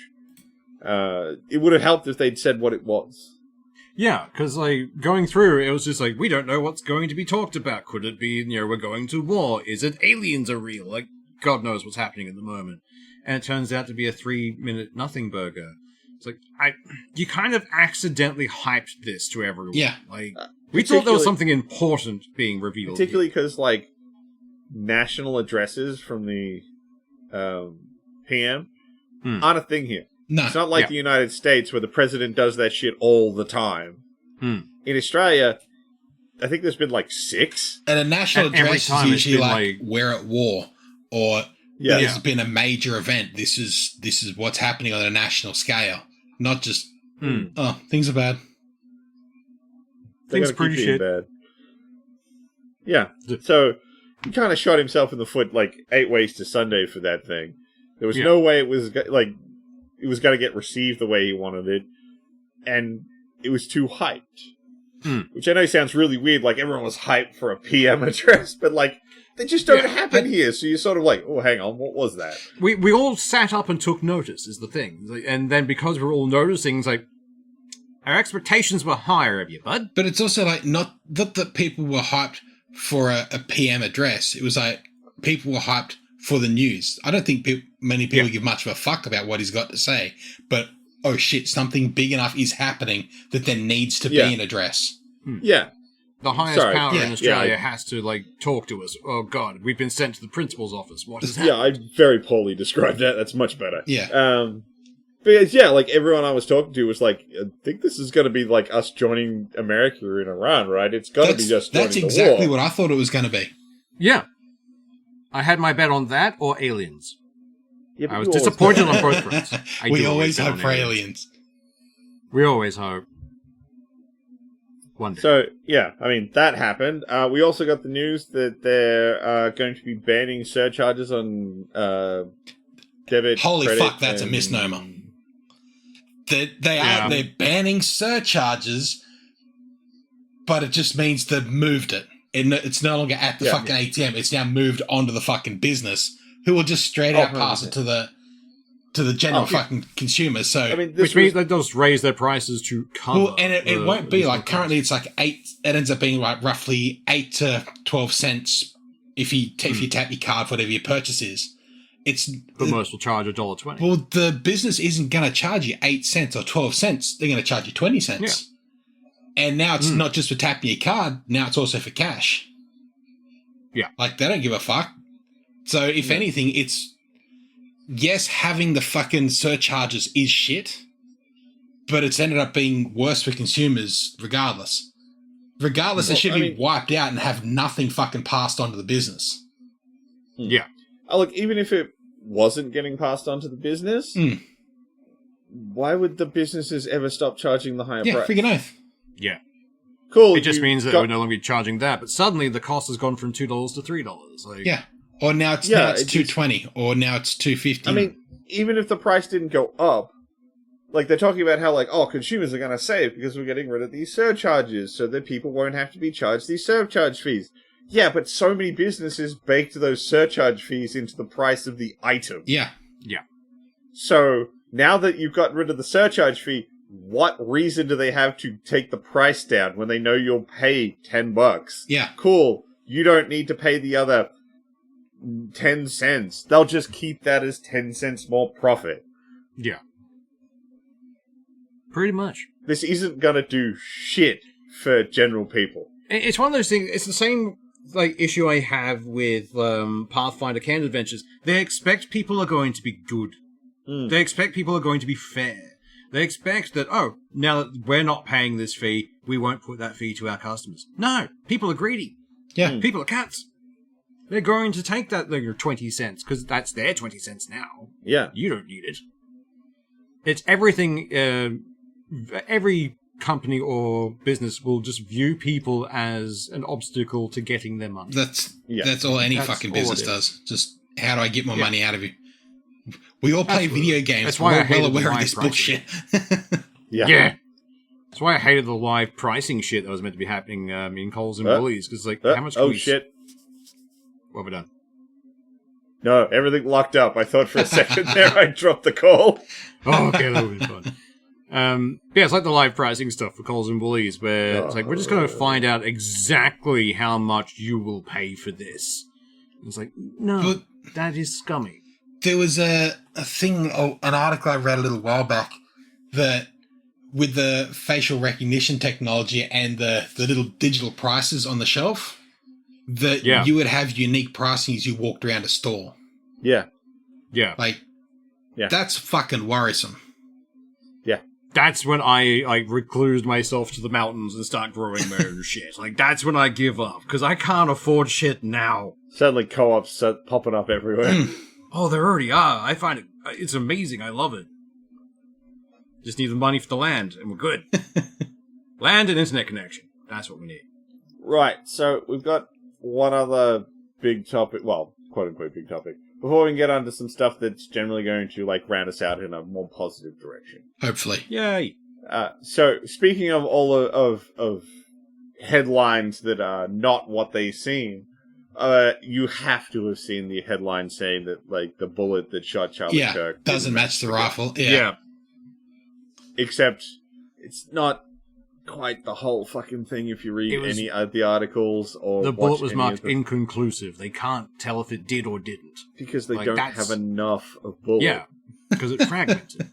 Speaker 2: It would have helped if they'd said what it was.
Speaker 1: Yeah, because, like, going through, it was just like, we don't know what's going to be talked about. Could it be, we're going to war? Is it aliens are real? Like, God knows what's happening at the moment. And it turns out to be a 3-minute nothing burger. It's like, you kind of accidentally hyped this to everyone.
Speaker 3: Yeah.
Speaker 1: Like, we thought there was something important being revealed.
Speaker 2: Particularly because, like, national addresses from the PM aren't a thing here.
Speaker 3: No.
Speaker 2: It's not like the United States where the president does that shit all the time. In Australia, I think there's been like 6.
Speaker 3: And a national address is usually like, we're at war, or there's been a major event. This is what's happening on a national scale. Not just, things are bad.
Speaker 2: Things are pretty shit. Bad. Yeah. So, he kind of shot himself in the foot like 8 ways to Sunday for that thing. There was no way it was going to get received the way he wanted it, and it was too hyped. Which I know sounds really weird, like everyone was hyped for a PM address, but like, they just don't happen here, so you're sort of like, oh, hang on, what was that?
Speaker 1: We all sat up and took notice, is the thing. And then because we're all noticing, it's like, our expectations were higher of you, bud.
Speaker 3: But it's also like, not that people were hyped for a PM address, it was like, people were hyped for the news. I don't think many people give much of a fuck about what he's got to say, but oh shit, something big enough is happening that there needs to be an address.
Speaker 2: Yeah.
Speaker 1: The highest power in Australia has to, like, talk to us. Oh god, we've been sent to the principal's office. What is happening?
Speaker 2: Yeah, I very poorly described that. That's much better.
Speaker 3: Yeah.
Speaker 2: But yeah, like everyone I was talking to was like, I think this is going to be like us joining America in Iran, right? It's got to be just joining
Speaker 3: That's exactly
Speaker 2: the war.
Speaker 3: what I thought it was going to be.
Speaker 1: Yeah. I had my bet on that or aliens.
Speaker 2: Yeah,
Speaker 1: I was disappointed on both fronts.
Speaker 3: We always hope for aliens.
Speaker 1: We always hope. One day.
Speaker 2: So, yeah, I mean, that happened. We also got the news that they're going to be banning surcharges on debit.
Speaker 3: Holy
Speaker 2: credit,
Speaker 3: fuck, that's a misnomer. They're banning surcharges, but it just means they've moved it. It's no longer at the fucking ATM. It's now moved onto the fucking business, who will just straight out pass it to the general fucking consumer. So,
Speaker 2: I mean,
Speaker 1: which means they just raise their prices to cover.
Speaker 3: Well, and it won't be like currently. It's like 8. It ends up being like roughly 8 to 12 cents if you tap your card for whatever your purchase is.
Speaker 1: But most will charge $1.20.
Speaker 3: Well, the business isn't going to charge you 8 cents or 12 cents. They're going to charge you 20 cents.
Speaker 1: Yeah.
Speaker 3: And now it's not just for tapping your card. Now it's also for cash.
Speaker 1: Yeah.
Speaker 3: Like, they don't give a fuck. So, if anything, it's... Yes, having the fucking surcharges is shit, but it's ended up being worse for consumers regardless. Regardless, it should be wiped out and have nothing fucking passed on to the business.
Speaker 1: Yeah.
Speaker 2: Oh, look, even if it wasn't getting passed on to the business, why would the businesses ever stop charging the higher price?
Speaker 3: Yeah, freaking oath.
Speaker 1: Yeah.
Speaker 2: Cool.
Speaker 1: It just means that we're no longer be charging that, but suddenly the cost has gone from $2 to $3. Like,
Speaker 3: yeah. Or now it's $2.20, or now it's $2.50.
Speaker 2: I mean, even if the price didn't go up, like they're talking about how like, oh, consumers are going to save because we're getting rid of these surcharges so that people won't have to be charged these surcharge fees. Yeah, but so many businesses baked those surcharge fees into the price of the item.
Speaker 3: Yeah.
Speaker 1: Yeah.
Speaker 2: So now that you've got rid of the surcharge fee, what reason do they have to take the price down when they know you'll pay $10?
Speaker 3: Yeah.
Speaker 2: Cool. You don't need to pay the other 10 cents. They'll just keep that as 10 cents more profit.
Speaker 1: Yeah. Pretty much.
Speaker 2: This isn't going to do shit for general people.
Speaker 1: It's one of those things, it's the same like issue I have with Pathfinder Canned Adventures. They expect people are going to be good. They expect people are going to be fair. They expect that, oh, now that we're not paying this fee, we won't put that fee to our customers. No, people are greedy.
Speaker 3: Yeah.
Speaker 1: People are cats. They're going to take that 20 cents, because that's their 20 cents now.
Speaker 2: Yeah.
Speaker 1: You don't need it. It's everything, every company or business will just view people as an obstacle to getting their money.
Speaker 3: That's all any fucking business does. Just, how do I get more money out of you? We all play video games.
Speaker 1: That's why
Speaker 3: we're well aware of this bullshit.
Speaker 2: Yeah.
Speaker 1: That's why I hated the live pricing shit that was meant to be happening in Coles and Woolies, because how much can we...
Speaker 2: shit.
Speaker 1: What have we done?
Speaker 2: No, everything locked up. I thought for a second there I dropped the call.
Speaker 1: Oh, okay, that would be fun. Yeah, it's like the live pricing stuff for Coles and Woolies, where it's like, we're just going to find out exactly how much you will pay for this. And it's like, no, but that is scummy.
Speaker 3: There was an article I read a little while back that with the facial recognition technology and the little digital prices on the shelf, that you would have unique pricing as you walked around a store.
Speaker 2: Yeah.
Speaker 1: Yeah.
Speaker 3: That's fucking worrisome.
Speaker 2: Yeah.
Speaker 1: That's when I reclused myself to the mountains and start growing my own shit. That's when I give up, because I can't afford shit now.
Speaker 2: Suddenly co-ops popping up everywhere.
Speaker 1: Oh, there already are. I find it's amazing. I love it. Just need the money for the land, and we're good. Land and internet connection. That's what we need.
Speaker 2: Right, so we've got one other big topic, well, quote-unquote big topic, before we can get onto some stuff that's generally going to, round us out in a more positive direction.
Speaker 3: Hopefully.
Speaker 1: Yay.
Speaker 2: So, speaking of all of headlines that are not what they seem, you have to have seen the headline saying that, the bullet that shot Charlie Kirk
Speaker 3: doesn't match the rifle.
Speaker 1: Yeah.
Speaker 2: Except, it's not quite the whole fucking thing if you read any of the articles or
Speaker 1: the bullet was marked inconclusive. They can't tell if it did or didn't.
Speaker 2: Because they don't have enough of bullet.
Speaker 1: Yeah, because it's fragmented.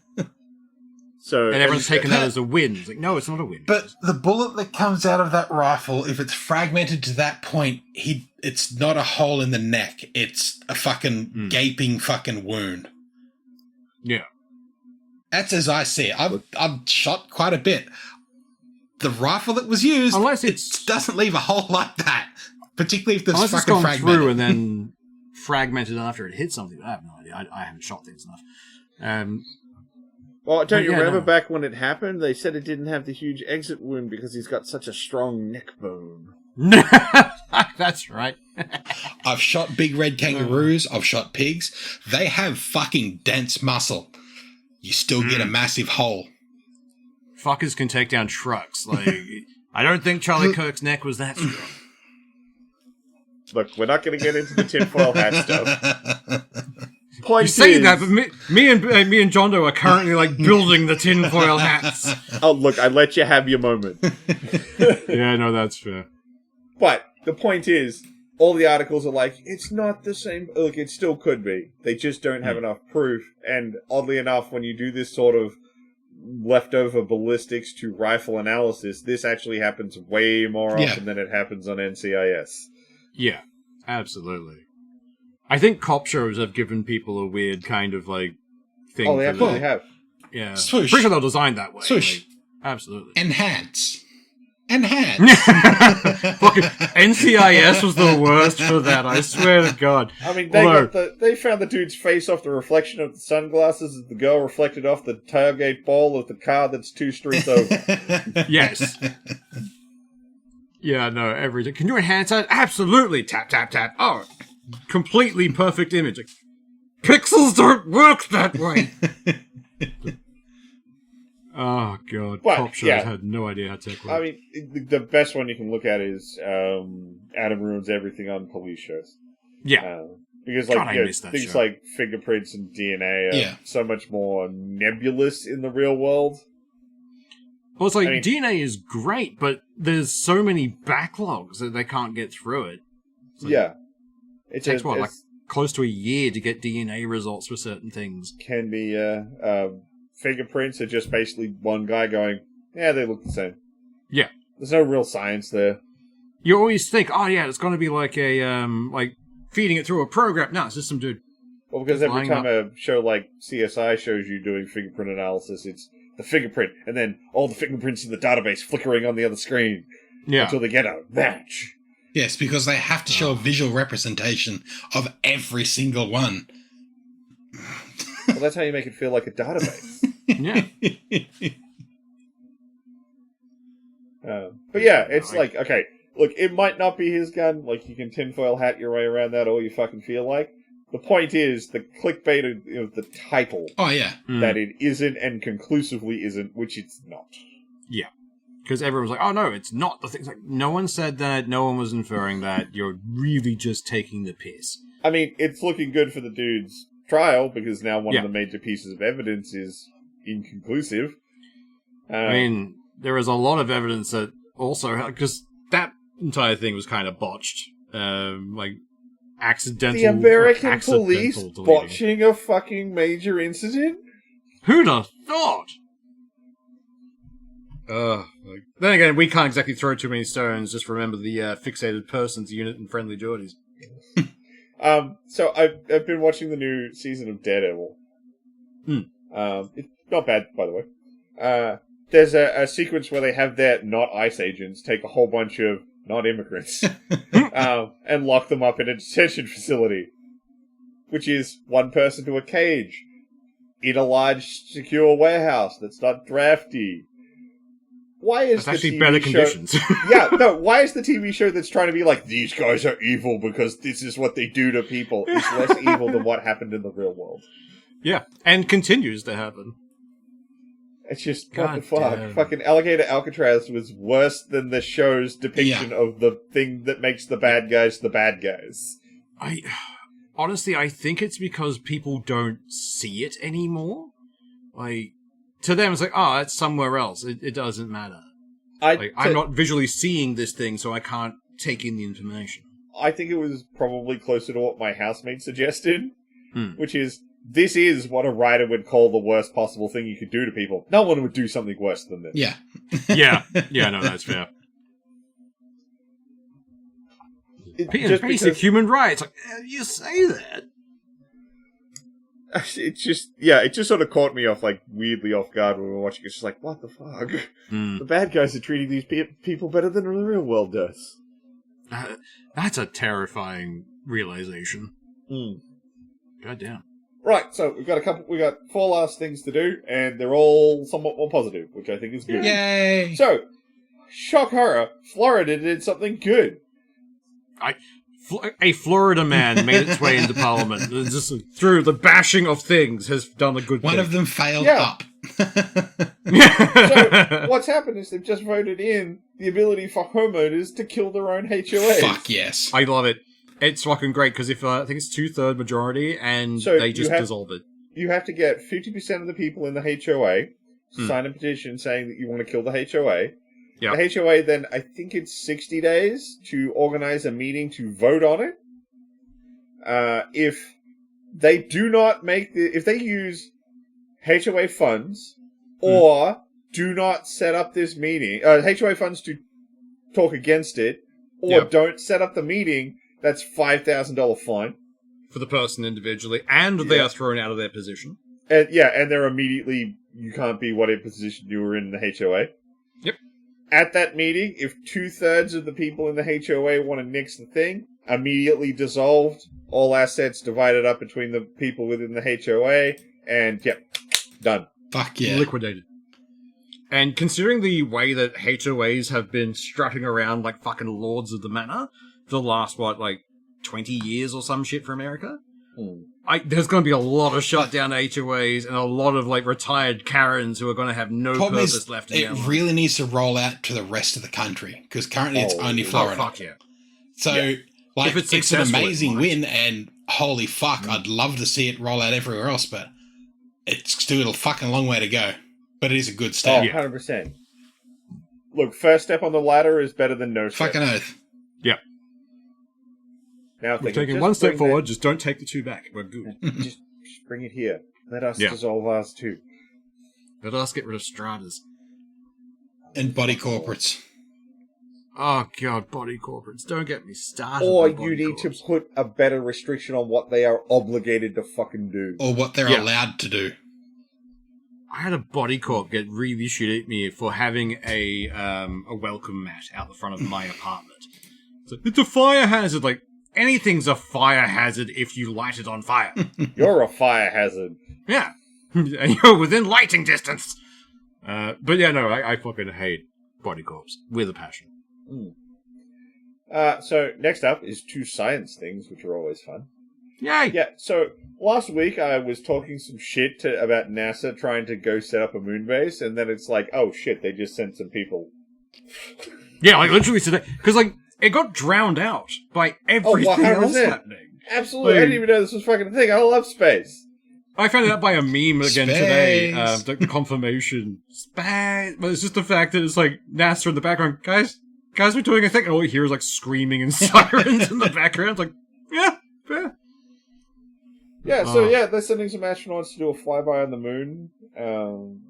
Speaker 2: And
Speaker 1: everyone's taken that as a win. It's no, it's not a win.
Speaker 3: But the bullet that comes out of that rifle, if it's fragmented to that point, it's not a hole in the neck. It's a fucking gaping fucking wound.
Speaker 1: Yeah.
Speaker 3: That's as I see it. I've shot quite a bit. The rifle that was used,
Speaker 1: unless
Speaker 3: it doesn't leave a hole like that. Particularly if there's
Speaker 1: unless
Speaker 3: fucking
Speaker 1: it's gone
Speaker 3: fragmented.
Speaker 1: through and then fragmented after it hit something. I have no idea. I haven't shot things enough.
Speaker 2: Well, don't you remember back when it happened? They said it didn't have the huge exit wound because he's got such a strong neck bone.
Speaker 1: That's right.
Speaker 3: I've shot big red kangaroos. I've shot pigs. They have fucking dense muscle. You still get a massive hole.
Speaker 1: Fuckers can take down trucks. I don't think Charlie Kirk's neck was that strong.
Speaker 2: Look, we're not going to get into the tinfoil hat stuff.
Speaker 1: You say that, but me and John Doe are currently building the tinfoil hats.
Speaker 2: Oh, look, I let you have your moment.
Speaker 1: Yeah, no, that's fair.
Speaker 2: But the point is, all the articles are it's not the same. Look, it still could be. They just don't have enough proof. And oddly enough, when you do this sort of leftover ballistics to rifle analysis, this actually happens way more often than it happens on NCIS.
Speaker 1: Yeah, absolutely. I think cop shows have given people a weird kind of thing.
Speaker 2: Oh, they absolutely have.
Speaker 1: Yeah,
Speaker 3: Swoosh.
Speaker 1: Pretty sure they're designed that way.
Speaker 3: Swoosh.
Speaker 1: Absolutely.
Speaker 3: Enhance. Fucking
Speaker 1: NCIS was the worst for that. I swear to God.
Speaker 2: I mean, they found the dude's face off the reflection of the sunglasses as the girl reflected off the tailgate bowl of the car that's 2 streets over.
Speaker 1: Yes. Yeah, no, everything. Can you enhance that? Absolutely. Tap, tap, tap. Oh, completely perfect image. Pixels don't work that way. Oh, God.
Speaker 2: But,
Speaker 1: Cop shows had no idea how to work.
Speaker 2: I mean, the best one you can look at is Adam Ruins Everything on police shows.
Speaker 1: Yeah.
Speaker 2: Because, things
Speaker 1: show.
Speaker 2: like fingerprints and DNA are so much more nebulous in the real world.
Speaker 1: Well, it's DNA is great, but there's so many backlogs that they can't get through it.
Speaker 2: It
Speaker 1: takes close to a year to get DNA results for certain things.
Speaker 2: Can be, fingerprints are just basically one guy going, yeah, they look the same.
Speaker 1: Yeah.
Speaker 2: There's no real science there.
Speaker 1: You always think, oh yeah, it's going to be like feeding it through a program. No, it's just some dude.
Speaker 2: Well, because every time a show like CSI shows you doing fingerprint analysis, it's the fingerprint, and then all the fingerprints in the database flickering on the other screen.
Speaker 1: Yeah.
Speaker 2: Until they get a match.
Speaker 3: Yes, because they have to show a visual representation of every single one.
Speaker 2: Well, that's how you make it feel like a database.
Speaker 1: Yeah.
Speaker 2: But yeah, it's like, okay, look, it might not be his gun. Like, you can tinfoil hat your way around that all you fucking feel like. The point is, the clickbait of the title,
Speaker 3: Oh, yeah.
Speaker 2: that it isn't and conclusively isn't, which it's not.
Speaker 1: Yeah. Because everyone was like, oh no, it's not the thing. It's like, no one said that, no one was inferring that, you're really just taking the piss.
Speaker 2: I mean, it's looking good for the dude's trial, because now one of the major pieces of evidence is inconclusive.
Speaker 1: I mean, there is a lot of evidence that also, because that entire thing was kind of botched. Like, accidental.
Speaker 2: The American
Speaker 1: accidental
Speaker 2: police
Speaker 1: deleting.
Speaker 2: botching a fucking major incident?
Speaker 1: Who'd have thought? Then again, we can't exactly throw too many stones. Just remember the fixated persons unit in Friendly Geordies.
Speaker 2: So I've been watching the new season of Daredevil. It's not bad, by the way. There's a sequence where they have their not ICE agents take a whole bunch of not immigrants and lock them up in a detention facility, which is one person to a cage in a large, secure warehouse that's not drafty. Why is
Speaker 1: That's
Speaker 2: the
Speaker 1: actually
Speaker 2: TV
Speaker 1: better
Speaker 2: show...
Speaker 1: conditions.
Speaker 2: Yeah, no, why is the TV show that's trying to be like, these guys are evil because this is what they do to people, is less evil than what happened in the real world?
Speaker 1: Yeah, and continues to happen.
Speaker 2: It's just,
Speaker 1: God
Speaker 2: what the fuck?
Speaker 1: damn.
Speaker 2: Fucking Alligator Alcatraz was worse than the show's depiction of the thing that makes the bad guys the bad guys.
Speaker 1: Honestly, I think it's because people don't see it anymore. Like, to them, it's like, oh, it's somewhere else. It doesn't matter. I'm not visually seeing this thing, so I can't take in the information.
Speaker 2: I think it was probably closer to what my housemate suggested, which is, this is what a writer would call the worst possible thing you could do to people. No one would do something worse than this.
Speaker 3: Yeah.
Speaker 1: Yeah, no, that's fair.
Speaker 2: Just
Speaker 1: Basic human rights. Like, you say that.
Speaker 2: It just sort of caught me off, like, weirdly off guard when we were watching. It's just like, what the fuck? The bad guys are treating these people better than the real world does.
Speaker 1: That's a terrifying realization. God damn.
Speaker 2: Right, so we got 4 last things to do, and they're all somewhat more positive, which I think is good.
Speaker 3: Yay!
Speaker 2: So, shock horror, Florida did something good.
Speaker 1: A Florida man made its way into Parliament. Just through the bashing of things has done a good thing.
Speaker 3: One of them failed up.
Speaker 2: So, what's happened is they've just voted in the ability for homeowners to kill their own HOAs.
Speaker 3: Fuck yes.
Speaker 1: I love it. It's fucking great, because if I think it's 2/3 majority, and
Speaker 2: So
Speaker 1: they just dissolve it.
Speaker 2: You have to get 50% of the people in the HOA to sign a petition saying that you want to kill the HOA.
Speaker 1: Yep.
Speaker 2: The HOA then, I think it's 60 days to organize a meeting to vote on it. If they do not if they use HOA funds or do not set up this meeting, HOA funds to talk against it, or don't set up the meeting, that's $5,000 fine.
Speaker 1: For the person individually, and they are thrown out of their position.
Speaker 2: And they're immediately, you can't be whatever position you were in the HOA.
Speaker 1: Yep.
Speaker 2: At that meeting, if 2/3 of the people in the HOA want to nix the thing, immediately dissolved, all assets divided up between the people within the HOA, and done.
Speaker 3: Fuck yeah.
Speaker 1: Liquidated. And considering the way that HOAs have been strutting around like fucking lords of the manor for the last, 20 years or some shit for America? There's going to be a lot of shutdown HOAs and a lot of, retired Karens who are going to have no purpose left in their life.
Speaker 3: It really needs to roll out to the rest of the country, because currently it's only Florida.
Speaker 1: Oh, fuck yeah.
Speaker 3: So,
Speaker 1: if
Speaker 3: it's an amazing win, and holy fuck, I'd love to see it roll out everywhere else, but it's still a fucking long way to go. But it is a good step.
Speaker 2: 100%. Look, first step on the ladder is better than no step.
Speaker 3: Fucking oath.
Speaker 1: Yeah.
Speaker 2: Now,
Speaker 1: we're taking one step forward, just don't take the 2 back. We're good.
Speaker 2: just bring it here. Let us dissolve ours too.
Speaker 1: Let us get rid of Stratas.
Speaker 3: And body corporates.
Speaker 1: Oh god, body corporates. Don't get me started.
Speaker 2: Or you need to put a better restriction on what they are obligated to fucking do.
Speaker 3: Or what they're allowed to do.
Speaker 1: I had a body corp get really shit at me for having a welcome mat out the front of my apartment. It's a fire hazard. Like, anything's a fire hazard if you light it on fire.
Speaker 2: You're a fire hazard.
Speaker 1: Yeah. And you're within lighting distance. But yeah, no, I fucking hate body corps with a passion.
Speaker 2: So next up is 2 science things, which are always fun.
Speaker 1: Yay!
Speaker 2: Yeah, so last week I was talking some shit about NASA trying to go set up a moon base, and then it's like, oh shit, they just sent some people.
Speaker 1: Yeah, like literally today. Because, like, it got drowned out by everything else
Speaker 2: 100%.
Speaker 1: happening.
Speaker 2: Absolutely, I didn't even know this was fucking a thing. I love space.
Speaker 1: I found it out by a meme again today.
Speaker 3: Space.
Speaker 1: The confirmation. Space. But it's just the fact that it's like NASA in the background. Guys, we're doing a thing. And all you hear is like screaming and sirens in the background. It's like, yeah, fair.
Speaker 2: Yeah, so yeah, they're sending some astronauts to do a flyby on the moon.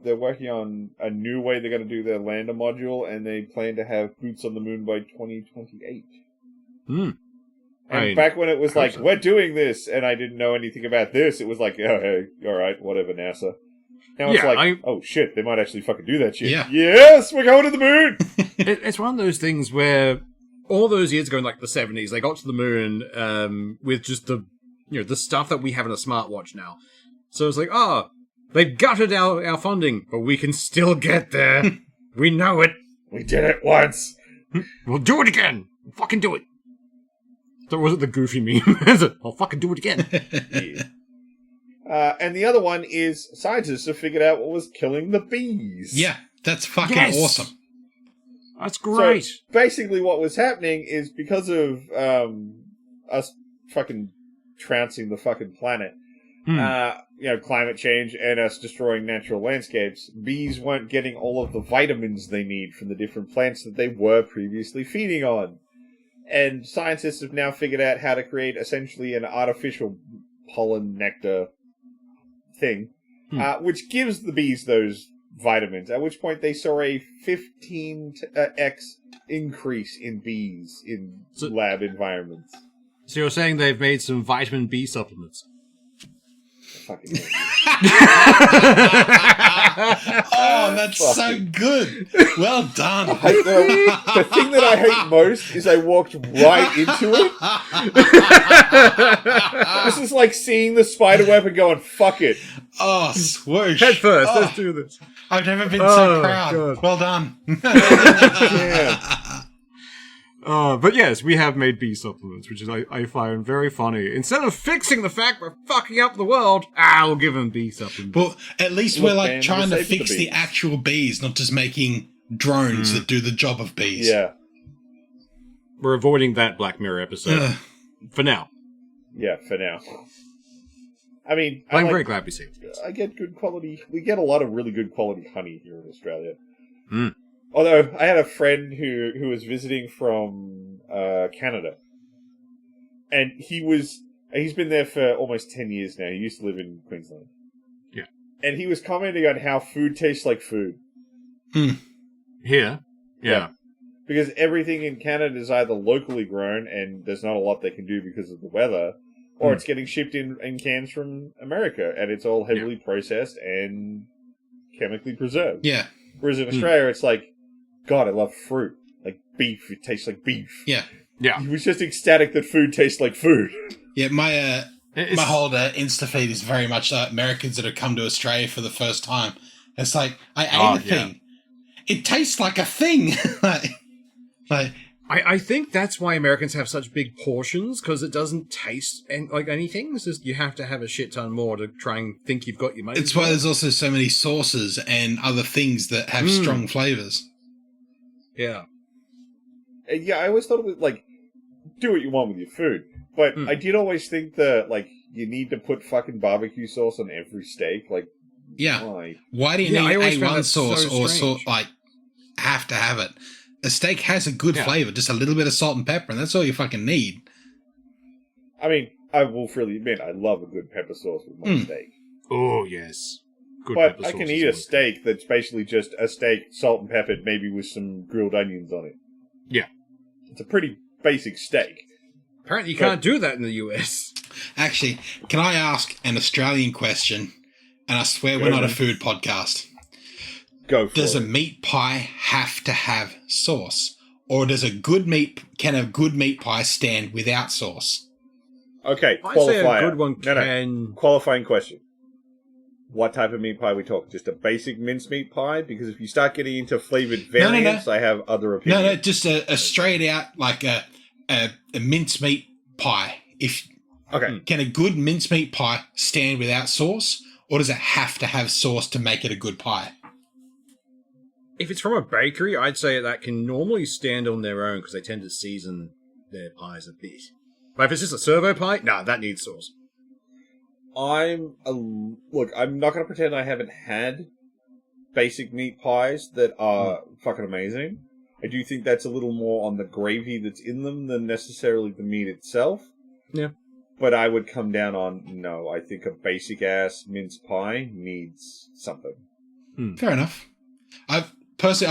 Speaker 2: They're working on a new way they're going to do their lander module, and they plan to have boots on the moon by 2028. And back when it was like, we're doing this, and I didn't know anything about this, it was like, oh, hey, alright, whatever, NASA. Now it's oh shit, they might actually fucking do that shit.
Speaker 3: Yeah.
Speaker 2: Yes, we're going to the moon!
Speaker 1: It's one of those things where all those years ago in like the 70s, they got to the moon with just the stuff that we have in a smartwatch now. So it's like, they've gutted our funding, but we can still get there. We know it.
Speaker 2: We did it once.
Speaker 1: We'll do it again. We'll fucking do it. That wasn't the goofy meme. I'll fucking do it again.
Speaker 2: Yeah. And the other one is scientists have figured out what was killing the bees.
Speaker 3: Yeah, that's fucking awesome.
Speaker 1: That's great.
Speaker 2: So basically what was happening is because of us fucking trouncing the fucking planet, climate change and us destroying natural landscapes, bees weren't getting all of the vitamins they need from the different plants that they were previously feeding on. And scientists have now figured out how to create essentially an artificial pollen nectar thing, which gives the bees those vitamins, at which point they saw a 15x increase in bees in lab environments.
Speaker 1: So you're saying they've made some vitamin B supplements?
Speaker 2: Fucking
Speaker 3: oh, that's so good. Well done.
Speaker 2: The thing that I hate most is I walked right into it. This is like seeing the spider web and going, fuck it.
Speaker 3: Oh, swoosh.
Speaker 1: Head first, let's do this.
Speaker 3: I've never been so proud.
Speaker 1: God.
Speaker 3: Well done.
Speaker 2: Yeah.
Speaker 1: But yes, we have made bee supplements, which is I find very funny. Instead of fixing the fact we're fucking up the world, we'll give them bee supplements.
Speaker 3: Well, at least we're like trying to fix the actual bees, not just making drones that do the job of bees.
Speaker 2: Yeah.
Speaker 1: We're avoiding that Black Mirror episode. For now.
Speaker 2: Yeah, for now. I mean,
Speaker 1: I'm very glad we saved it.
Speaker 2: I get good quality. We get a lot of really good quality honey here in Australia.
Speaker 1: Mm.
Speaker 2: Although I had a friend who was visiting from Canada, and he's been there for almost 10 years now. He used to live in Queensland.
Speaker 1: Yeah,
Speaker 2: and he was commenting on how food tastes like food.
Speaker 1: Here, yeah,
Speaker 2: because everything in Canada is either locally grown, and there's not a lot they can do because of the weather, or it's getting shipped in cans from America, and it's all heavily processed and chemically preserved.
Speaker 3: Yeah.
Speaker 2: Whereas in Australia, it's like, God, I love fruit. Like beef, it tastes like beef.
Speaker 3: Yeah.
Speaker 1: Yeah.
Speaker 2: He was just ecstatic that food tastes like food.
Speaker 3: Yeah, my whole Insta feed is very much Americans that have come to Australia for the first time. It's like, I ate a thing. It tastes like a thing.
Speaker 1: I think that's why Americans have such big portions, because it doesn't taste like anything. It's just you have to have a shit ton more to try and think you've got your money.
Speaker 3: It's why there's also so many sauces and other things that have strong flavors.
Speaker 1: Yeah.
Speaker 2: Yeah, I always thought it was like, do what you want with your food. But I did always think that, like, you need to put fucking barbecue sauce on every steak. Like,
Speaker 3: yeah.
Speaker 2: why?
Speaker 3: Why do you need A1 sauce or have to have it? A steak has a good flavor, just a little bit of salt and pepper, and that's all you fucking need.
Speaker 2: I mean, I will freely admit, I love a good pepper sauce with my steak.
Speaker 1: Oh, yes. Good
Speaker 2: but
Speaker 1: pepper
Speaker 2: I
Speaker 1: sauce
Speaker 2: can eat a steak that's basically just a steak, salt and peppered, maybe with some grilled onions on it.
Speaker 1: Yeah.
Speaker 2: It's a pretty basic steak.
Speaker 1: Apparently you can't do that in the US.
Speaker 3: Actually, can I ask an Australian question? And I swear we're not a food podcast.
Speaker 2: Go for it.
Speaker 3: Does a meat pie have to have sauce? or can a good meat pie stand without sauce?
Speaker 2: Okay,
Speaker 1: I'd say a
Speaker 2: qualifier.
Speaker 1: good one
Speaker 2: No.
Speaker 1: can...
Speaker 2: Qualifying question. What type of meat pie are we talking? Just a basic mincemeat pie? Because if you start getting into flavored variants, I have other opinions.
Speaker 3: No, just a straight out, like a mincemeat pie. Can a good mincemeat pie stand without sauce, or does it have to have sauce to make it a good pie?
Speaker 1: If it's from a bakery, I'd say that can normally stand on their own because they tend to season their pies a bit. But if it's just a servo pie, that needs sauce.
Speaker 2: I'm not going to pretend I haven't had basic meat pies that are fucking amazing. I do think that's a little more on the gravy that's in them than necessarily the meat itself.
Speaker 1: Yeah.
Speaker 2: But I would come down on, no, I think a basic-ass mince pie needs something.
Speaker 3: Fair enough. I've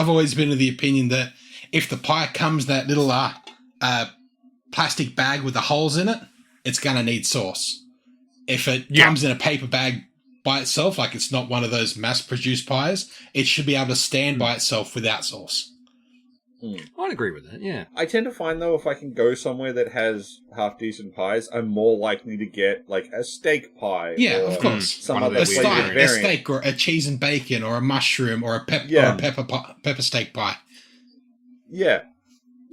Speaker 3: always been of the opinion that if the pie comes that little plastic bag with the holes in it, it's going to need sauce. If it comes in a paper bag by itself, like it's not one of those mass-produced pies, it should be able to stand by itself without sauce.
Speaker 1: I'd agree with that, yeah.
Speaker 2: I tend to find, though, if I can go somewhere that has half-decent pies, I'm more likely to get, like, a steak pie.
Speaker 3: Yeah,
Speaker 2: or
Speaker 3: of course.
Speaker 2: some
Speaker 1: One of
Speaker 2: other
Speaker 1: the
Speaker 2: flavored
Speaker 1: weird
Speaker 2: variant.
Speaker 3: A steak or a cheese and bacon or a mushroom or a pepper steak pie.
Speaker 2: Yeah.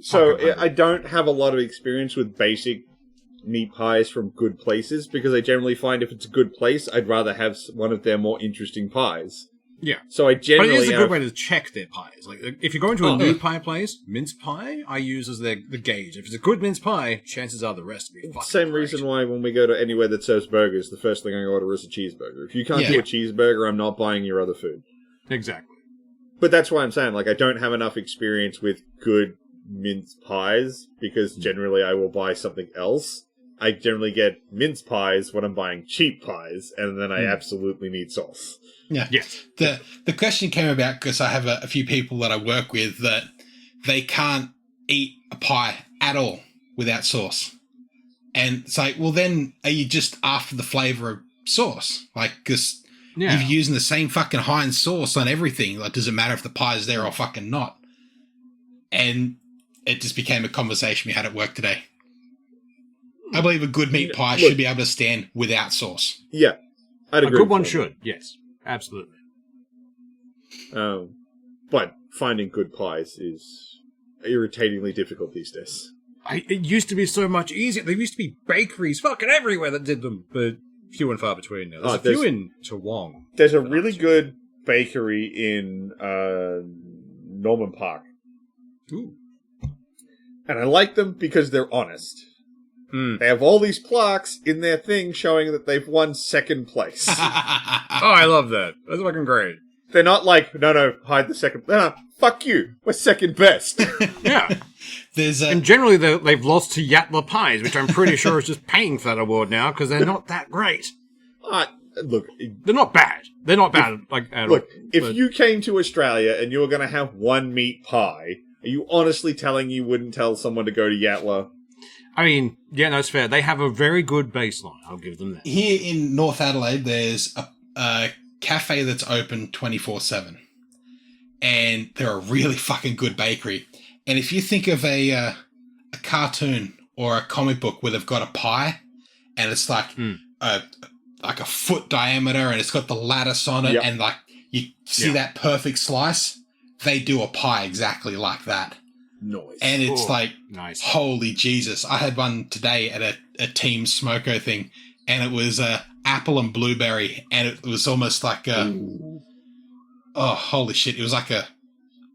Speaker 2: So
Speaker 1: Okay.
Speaker 2: I don't have a lot of experience with basic meat pies from good places, because I generally find if it's a good place, I'd rather have one of their more interesting pies.
Speaker 1: Yeah.
Speaker 2: So I
Speaker 1: But
Speaker 2: generally
Speaker 1: it is a good way to check their pies. Like, if you're going to a new pie place, mince pie, I use as the gauge. If it's a good mince pie, chances are the rest will be fucking
Speaker 2: Same
Speaker 1: great.
Speaker 2: reason why when we go to anywhere that serves burgers, the first thing I order is a cheeseburger. If you can't do a cheeseburger, I'm not buying your other food.
Speaker 1: Exactly.
Speaker 2: But that's why I'm saying, like, I don't have enough experience with good mince pies, because generally I will buy something else. I generally get mince pies when I'm buying cheap pies, and then I absolutely need sauce.
Speaker 3: Yeah.
Speaker 1: Yes.
Speaker 3: The question came about because I have a few people that I work with that they can't eat a pie at all without sauce. And it's like, well, then are you just after the flavour of sauce? Like, because you're using the same fucking Heinz sauce on everything. Like, does it matter if the pie's there or fucking not? And it just became a conversation we had at work today. I believe a good meat pie should be able to stand without sauce.
Speaker 2: Yeah. I'd agree.
Speaker 1: A good one should, yes. Absolutely.
Speaker 2: But finding good pies is irritatingly difficult these days.
Speaker 1: It used to be so much easier. There used to be bakeries fucking everywhere that did them, but few and far between now. There's a few in Toowong.
Speaker 2: There's a really good bakery in Norman Park.
Speaker 1: Ooh.
Speaker 2: And I like them because they're honest. They have all these plaques in their thing showing that they've won second place.
Speaker 1: Oh, I love that. That's fucking great.
Speaker 2: They're not like, no, hide the second. No, fuck you. We're second best.
Speaker 1: Yeah.
Speaker 3: And
Speaker 1: generally they've lost to Yatla Pies, which I'm pretty sure is just paying for that award now because they're not that great.
Speaker 2: Look,
Speaker 1: they're not bad. They're not bad at all.
Speaker 2: If you came to Australia and you were going to have one meat pie, are you honestly telling you wouldn't tell someone to go to Yatla?
Speaker 1: I mean, yeah, no, it's fair. They have a very good baseline. I'll give them that.
Speaker 3: Here in North Adelaide, there's a cafe that's open 24/7. And they're a really fucking good bakery. And if you think of a cartoon or a comic book where they've got a pie and it's like a foot diameter and it's got the lattice on it and like you see that perfect slice, they do a pie exactly like that.
Speaker 2: Nice.
Speaker 3: And it's
Speaker 1: nice.
Speaker 3: Holy Jesus. I had one today at a Team Smoko thing, and it was apple and blueberry, and it was almost like holy shit. It was like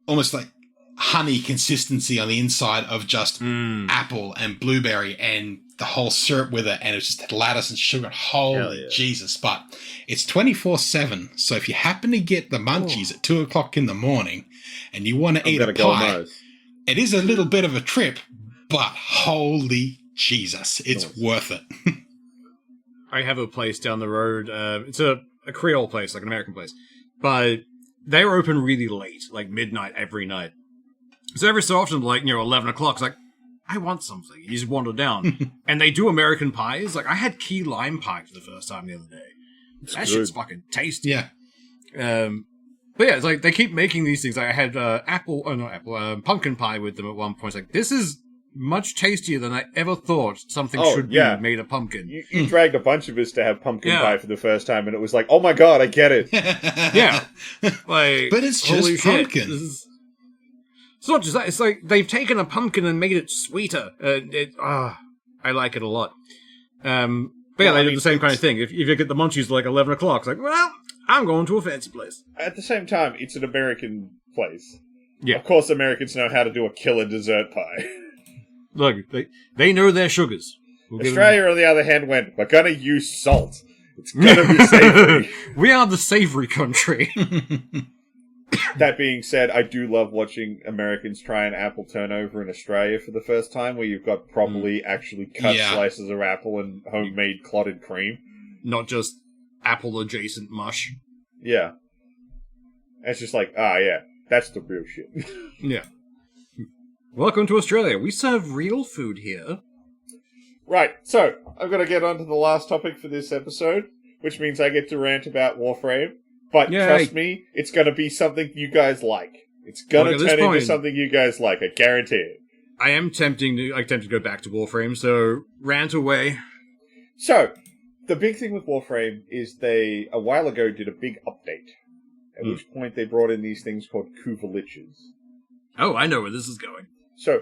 Speaker 3: almost like honey consistency on the inside of just apple and blueberry and the whole syrup with it, and it just had lettuce and sugar. Holy Jesus. But it's 24/7, so if you happen to get the munchies at 2 o'clock in the morning and you want to eat a pie, it is a little bit of a trip, but holy Jesus, it's worth it.
Speaker 1: I have a place down the road. It's a Creole place, like an American place. But they're open really late, like midnight every night. So every so often, 11 o'clock, it's like, I want something. You just wander down. And they do American pies. Like, I had key lime pie for the first time the other day. That shit's fucking tasty.
Speaker 3: Yeah.
Speaker 1: But yeah, it's like they keep making these things. Like I had pumpkin pie with them at one point. It's like, this is much tastier than I ever thought something should be made of pumpkin.
Speaker 2: You dragged a bunch of us to have pumpkin pie for the first time, and it was like, oh my god, I get it.
Speaker 1: Yeah. Like,
Speaker 3: but it's just pumpkin.
Speaker 1: It's not just that. It's like they've taken a pumpkin and made it sweeter. I like it a lot. But yeah, they do the same kind of thing. If you get the munchies at like 11 o'clock, it's like, well, I'm going to a fancy place.
Speaker 2: At the same time, it's an American place.
Speaker 1: Yeah.
Speaker 2: Of course, Americans know how to do a killer dessert pie.
Speaker 1: Look, they know their sugars.
Speaker 2: Australia, on the other hand, went, we're going to use salt. It's going to be savory.
Speaker 1: We are the savory country.
Speaker 2: That being said, I do love watching Americans try an apple turnover in Australia for the first time, where you've got properly actually cut slices of apple and homemade clotted cream.
Speaker 1: Not just apple-adjacent mush.
Speaker 2: Yeah. And it's just like, that's the real shit.
Speaker 1: Yeah. Welcome to Australia. We serve real food here.
Speaker 2: Right, so, I'm going to get on to the last topic for this episode, which means I get to rant about Warframe. But trust me, it's going to be something you guys like. It's going to turn into something you guys like, I guarantee it. I am tempted to go back to Warframe, so rant away. So, the big thing with Warframe is they, a while ago, did a big update. At which point they brought in these things called Kuvaliches.
Speaker 1: Oh, I know where this is going.
Speaker 2: So,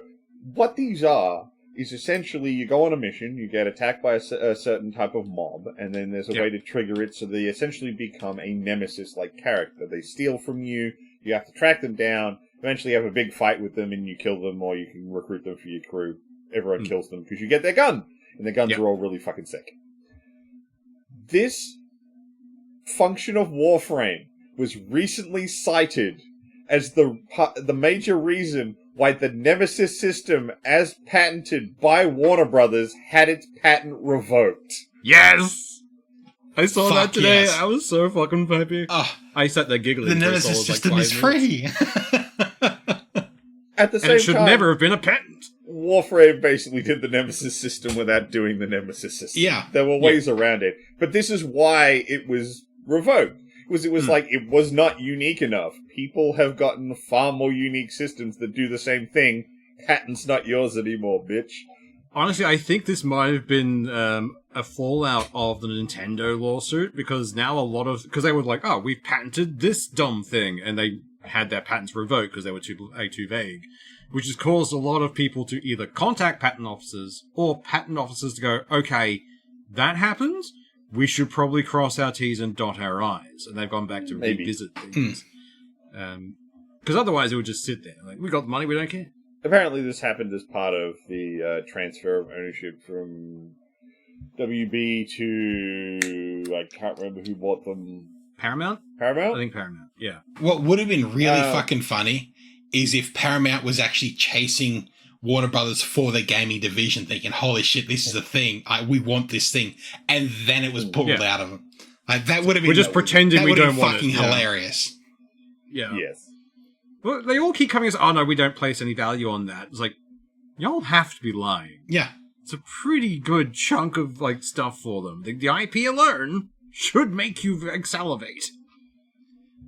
Speaker 2: what these are is essentially you go on a mission, you get attacked by a certain type of mob, and then there's a way to trigger it, so they essentially become a nemesis-like character. They steal from you, you have to track them down, eventually have a big fight with them, and you kill them, or you can recruit them for your crew. Everyone kills them because you get their gun, and their guns are all really fucking sick. This function of Warframe was recently cited as the major reason why the Nemesis system, as patented by Warner Brothers, had its patent revoked.
Speaker 1: Yes! I saw that today. Yes. I was so fucking happy. I sat there giggling.
Speaker 3: The Nemesis system is free.
Speaker 2: At the same time,
Speaker 1: it should never have been a patent.
Speaker 2: Warframe basically did the Nemesis system without doing the Nemesis system.
Speaker 3: Yeah.
Speaker 2: There were ways around it. But this is why it was revoked. It was like, it was not unique enough. People have gotten far more unique systems that do the same thing. Patent's not yours anymore, bitch.
Speaker 1: Honestly, I think this might have been a fallout of the Nintendo lawsuit, because now because they were like, oh, we've patented this dumb thing, and they had their patents revoked because they were too vague, which has caused a lot of people to either contact patent officers, or patent officers to go, okay, that happened? We should probably cross our T's and dot our I's. And they've gone back to revisit things. Because otherwise it would just sit there. Like, we got the money, we don't care.
Speaker 2: Apparently this happened as part of the transfer of ownership from WB to... I can't remember who bought them.
Speaker 1: Paramount?
Speaker 2: I
Speaker 1: think Paramount, yeah.
Speaker 3: What would have been really fucking funny is if Paramount was actually chasing Warner Brothers for their gaming division, thinking, holy shit, this is a thing. We want this thing. And then it was pulled out of them. Like, that would have been...
Speaker 1: We're just pretending we don't want it.
Speaker 3: Fucking hilarious.
Speaker 1: Yeah.
Speaker 2: Yes.
Speaker 1: Well, they all keep coming as, oh no, we don't place any value on that. It's like, y'all have to be lying.
Speaker 3: Yeah.
Speaker 1: It's a pretty good chunk of, like, stuff for them. The IP alone should make you salivate.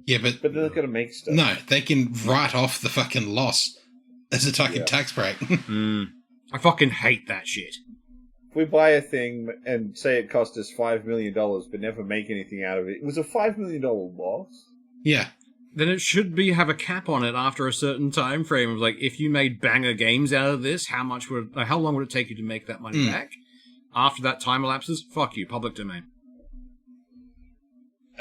Speaker 2: Yeah, but they're not going to make stuff.
Speaker 3: No, they can write off the fucking loss as a tax break.
Speaker 1: I fucking hate that shit.
Speaker 2: If we buy a thing and say it cost us $5 million but never make anything out of it, it was a $5 million loss.
Speaker 3: Yeah.
Speaker 1: Then it should have a cap on it after a certain time frame of, like, if you made banger games out of this, how long would it take you to make that money back? After that time elapses, fuck you, public domain.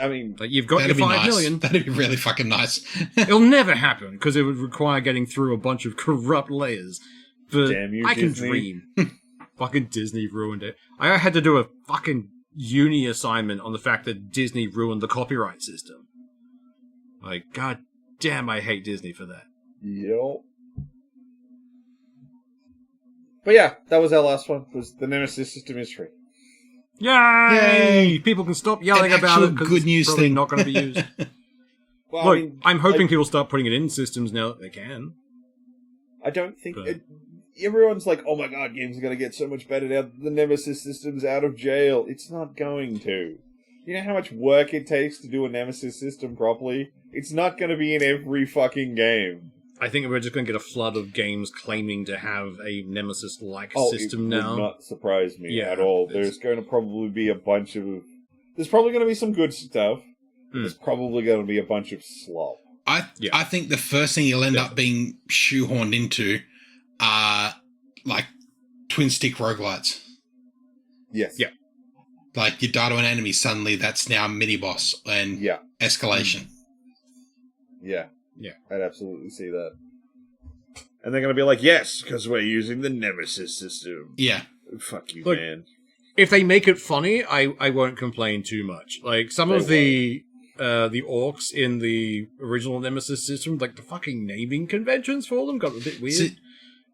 Speaker 2: I mean,
Speaker 1: like, you've got your $5 million.
Speaker 3: That'd be really fucking nice.
Speaker 1: It'll never happen, because it would require getting through a bunch of corrupt layers. But
Speaker 2: damn you,
Speaker 1: I can
Speaker 2: Disney.
Speaker 1: dream. Fucking Disney ruined it. I had to do a fucking uni assignment on the fact that Disney ruined the copyright system. Like, god damn, I hate Disney for that.
Speaker 2: Yep. But yeah, that was our last one. Was the Nemesis system is free.
Speaker 1: Yay! People can stop yelling about it because
Speaker 3: good news
Speaker 1: it's probably
Speaker 3: thing.
Speaker 1: not going to be used.
Speaker 2: Well,
Speaker 1: Look,
Speaker 2: I mean,
Speaker 1: I'm hoping people start putting it in systems now that they can.
Speaker 2: I don't think... everyone's like, oh my god, games are going to get so much better now. The Nemesis system's out of jail. It's not going to. You know how much work it takes to do a Nemesis system properly? It's not going to be in every fucking game.
Speaker 1: I think we're just going to get a flood of games claiming to have a Nemesis-like
Speaker 2: Oh,
Speaker 1: system
Speaker 2: it
Speaker 1: now.
Speaker 2: would not surprise me
Speaker 1: Yeah,
Speaker 2: at all.
Speaker 1: it's-
Speaker 2: There's going to probably be a bunch of... There's probably going to be some good stuff. There's probably going to be a bunch of slop.
Speaker 3: I think the first thing you'll end up being shoehorned into are like twin stick roguelites.
Speaker 2: Yes.
Speaker 1: Yeah.
Speaker 3: Like you die to an enemy, suddenly that's now mini boss and
Speaker 2: Yeah.
Speaker 3: escalation.
Speaker 2: Yeah.
Speaker 1: Yeah.
Speaker 2: I'd absolutely see that. And they're going to be like, yes, because we're using the Nemesis system.
Speaker 3: Yeah.
Speaker 2: Fuck you,
Speaker 1: Look,
Speaker 2: man.
Speaker 1: If they make it funny, I won't complain too much. Like, some of the orcs in the original Nemesis system, like, the fucking naming conventions for them got a bit weird.
Speaker 3: See,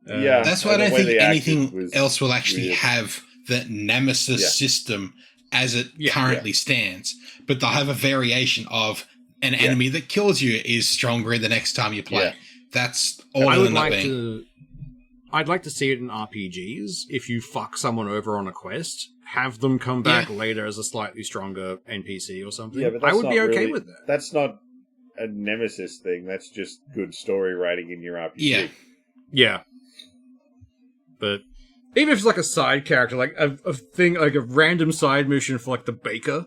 Speaker 2: Yeah.
Speaker 3: That's why I
Speaker 2: and the
Speaker 3: don't
Speaker 2: way
Speaker 3: think
Speaker 2: they acted
Speaker 3: anything
Speaker 2: was
Speaker 3: else will actually
Speaker 2: weird.
Speaker 3: have the Nemesis system as it currently stands. But they'll have a variation of an enemy that kills you is stronger the next time you play.
Speaker 2: Yeah.
Speaker 3: That's all
Speaker 1: I
Speaker 3: it'll
Speaker 1: would
Speaker 3: end up
Speaker 1: like
Speaker 3: being.
Speaker 1: to. I'd like to see it in RPGs. If you fuck someone over on a quest, have them come back later as a slightly stronger NPC or something.
Speaker 2: Yeah, but
Speaker 1: I
Speaker 2: that's
Speaker 1: would
Speaker 2: not
Speaker 1: be okay
Speaker 2: really-
Speaker 1: with that.
Speaker 2: That's not a Nemesis thing. That's just good story writing in your RPG.
Speaker 3: Yeah.
Speaker 1: Yeah. But even if it's like a side character, like a thing, like a random side mission for like the baker,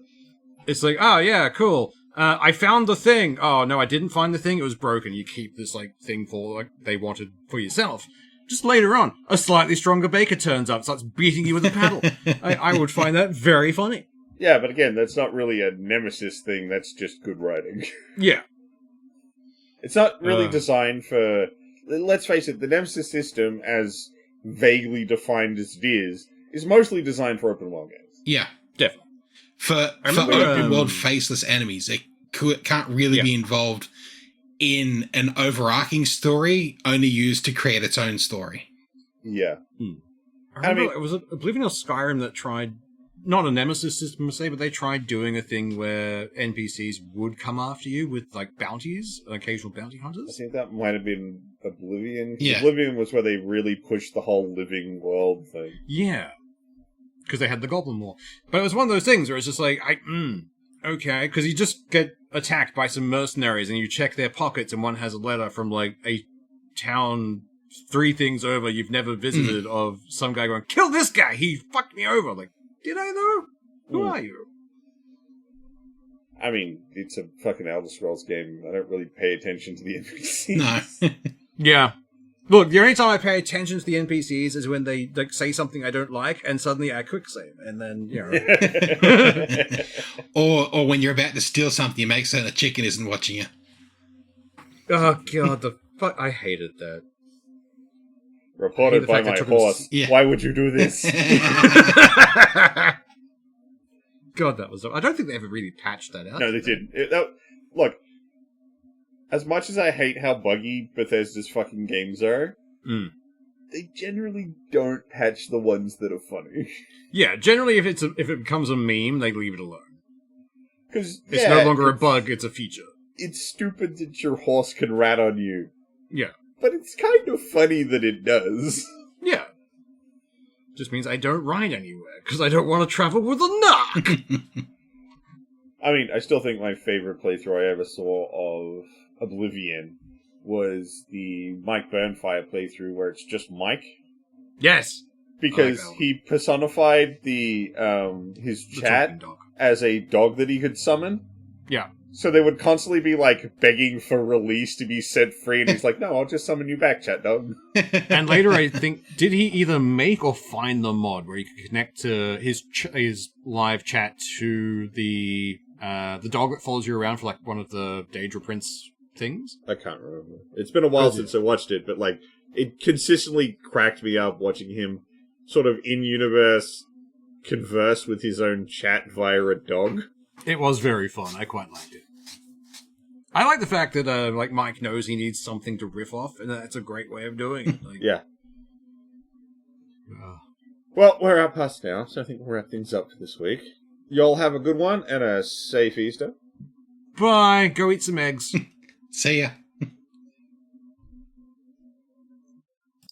Speaker 1: it's like, oh yeah, cool. I found the thing. Oh no, I didn't find the thing. It was broken. You keep this like thing for like they wanted for yourself. Just later on, a slightly stronger baker turns up, starts beating you with a paddle. I would find that very funny.
Speaker 2: Yeah, but again, that's not really a Nemesis thing. That's just good writing.
Speaker 1: Yeah.
Speaker 2: It's not really designed for... Let's face it, the Nemesis system, as vaguely defined as it is mostly designed for open world games.
Speaker 3: Yeah.
Speaker 1: Definitely.
Speaker 3: For
Speaker 1: remember,
Speaker 3: open world faceless enemies, they can't really be involved in an overarching story, only used to create its own story.
Speaker 2: Yeah.
Speaker 1: I remember it was Oblivion or Skyrim that tried, not a Nemesis system per se, but they tried doing a thing where NPCs would come after you with like bounties, occasional bounty
Speaker 2: I
Speaker 1: hunters.
Speaker 2: think that might have been Oblivion.
Speaker 3: Yeah.
Speaker 2: Oblivion was where they really pushed the whole living world thing.
Speaker 1: Yeah. Because they had the Goblin War. But it was one of those things where it's just like, okay, because you just get attacked by some mercenaries and you check their pockets and one has a letter from like a town 3 things over you've never visited of some guy going, kill this guy, he fucked me over. Like, did I though? Who are you?
Speaker 2: I mean, it's a fucking Elder Scrolls game. I don't really pay attention to the NPCs.
Speaker 3: No.
Speaker 1: Yeah. Look, the only time I pay attention to the NPCs is when they like say something I don't like, and suddenly I quick save, and then
Speaker 3: Or when you're about to steal something, you make certain a chicken isn't watching you.
Speaker 1: Oh god, the fuck! I hated that.
Speaker 2: Reported
Speaker 1: the
Speaker 2: by
Speaker 1: fact I
Speaker 2: my
Speaker 1: took
Speaker 2: horse.
Speaker 3: Yeah.
Speaker 2: Why would you do this?
Speaker 1: God, that was. I don't think they ever really patched that out.
Speaker 2: No, they didn't. Look, as much as I hate how buggy Bethesda's fucking games are, they generally don't patch the ones that are funny.
Speaker 1: Yeah, generally, if it becomes a meme, they leave it alone.
Speaker 2: Because
Speaker 1: It's no longer a bug; it's a feature.
Speaker 2: It's stupid that your horse can rat on you,
Speaker 1: Yeah,
Speaker 2: but it's kind of funny that it does.
Speaker 1: yeah. Just means I don't ride anywhere because I don't want to travel with a narc.
Speaker 2: I mean, I still think my favorite playthrough I ever saw of Oblivion was the Mike Burnfire playthrough where it's just Mike.
Speaker 1: Yes,
Speaker 2: Because
Speaker 1: I like that one.
Speaker 2: he personified his
Speaker 1: the
Speaker 2: chat
Speaker 1: talking dog.
Speaker 2: as a dog that he could summon.
Speaker 1: Yeah.
Speaker 2: So they would constantly be like begging for release to be set free, and he's like, "No, I'll just summon you back, chat dog."
Speaker 1: And later, I think, did he either make or find the mod where he could connect to his live chat to the dog that follows you around for like one of the Daedra Prince things?
Speaker 2: I can't remember. It's been a while since I watched it, but like it consistently cracked me up watching him sort of in universe converse with his own chat via a dog.
Speaker 1: It was very fun. I quite liked it. I like the fact that like Mike knows he needs something to riff off, and that's a great way of doing it. Like,
Speaker 2: Yeah.
Speaker 1: uh,
Speaker 2: Well, we're out past now, so I think we'll wrap things up for this week. Y'all have a good one and a safe Easter.
Speaker 1: bye. Go eat some eggs.
Speaker 3: See ya.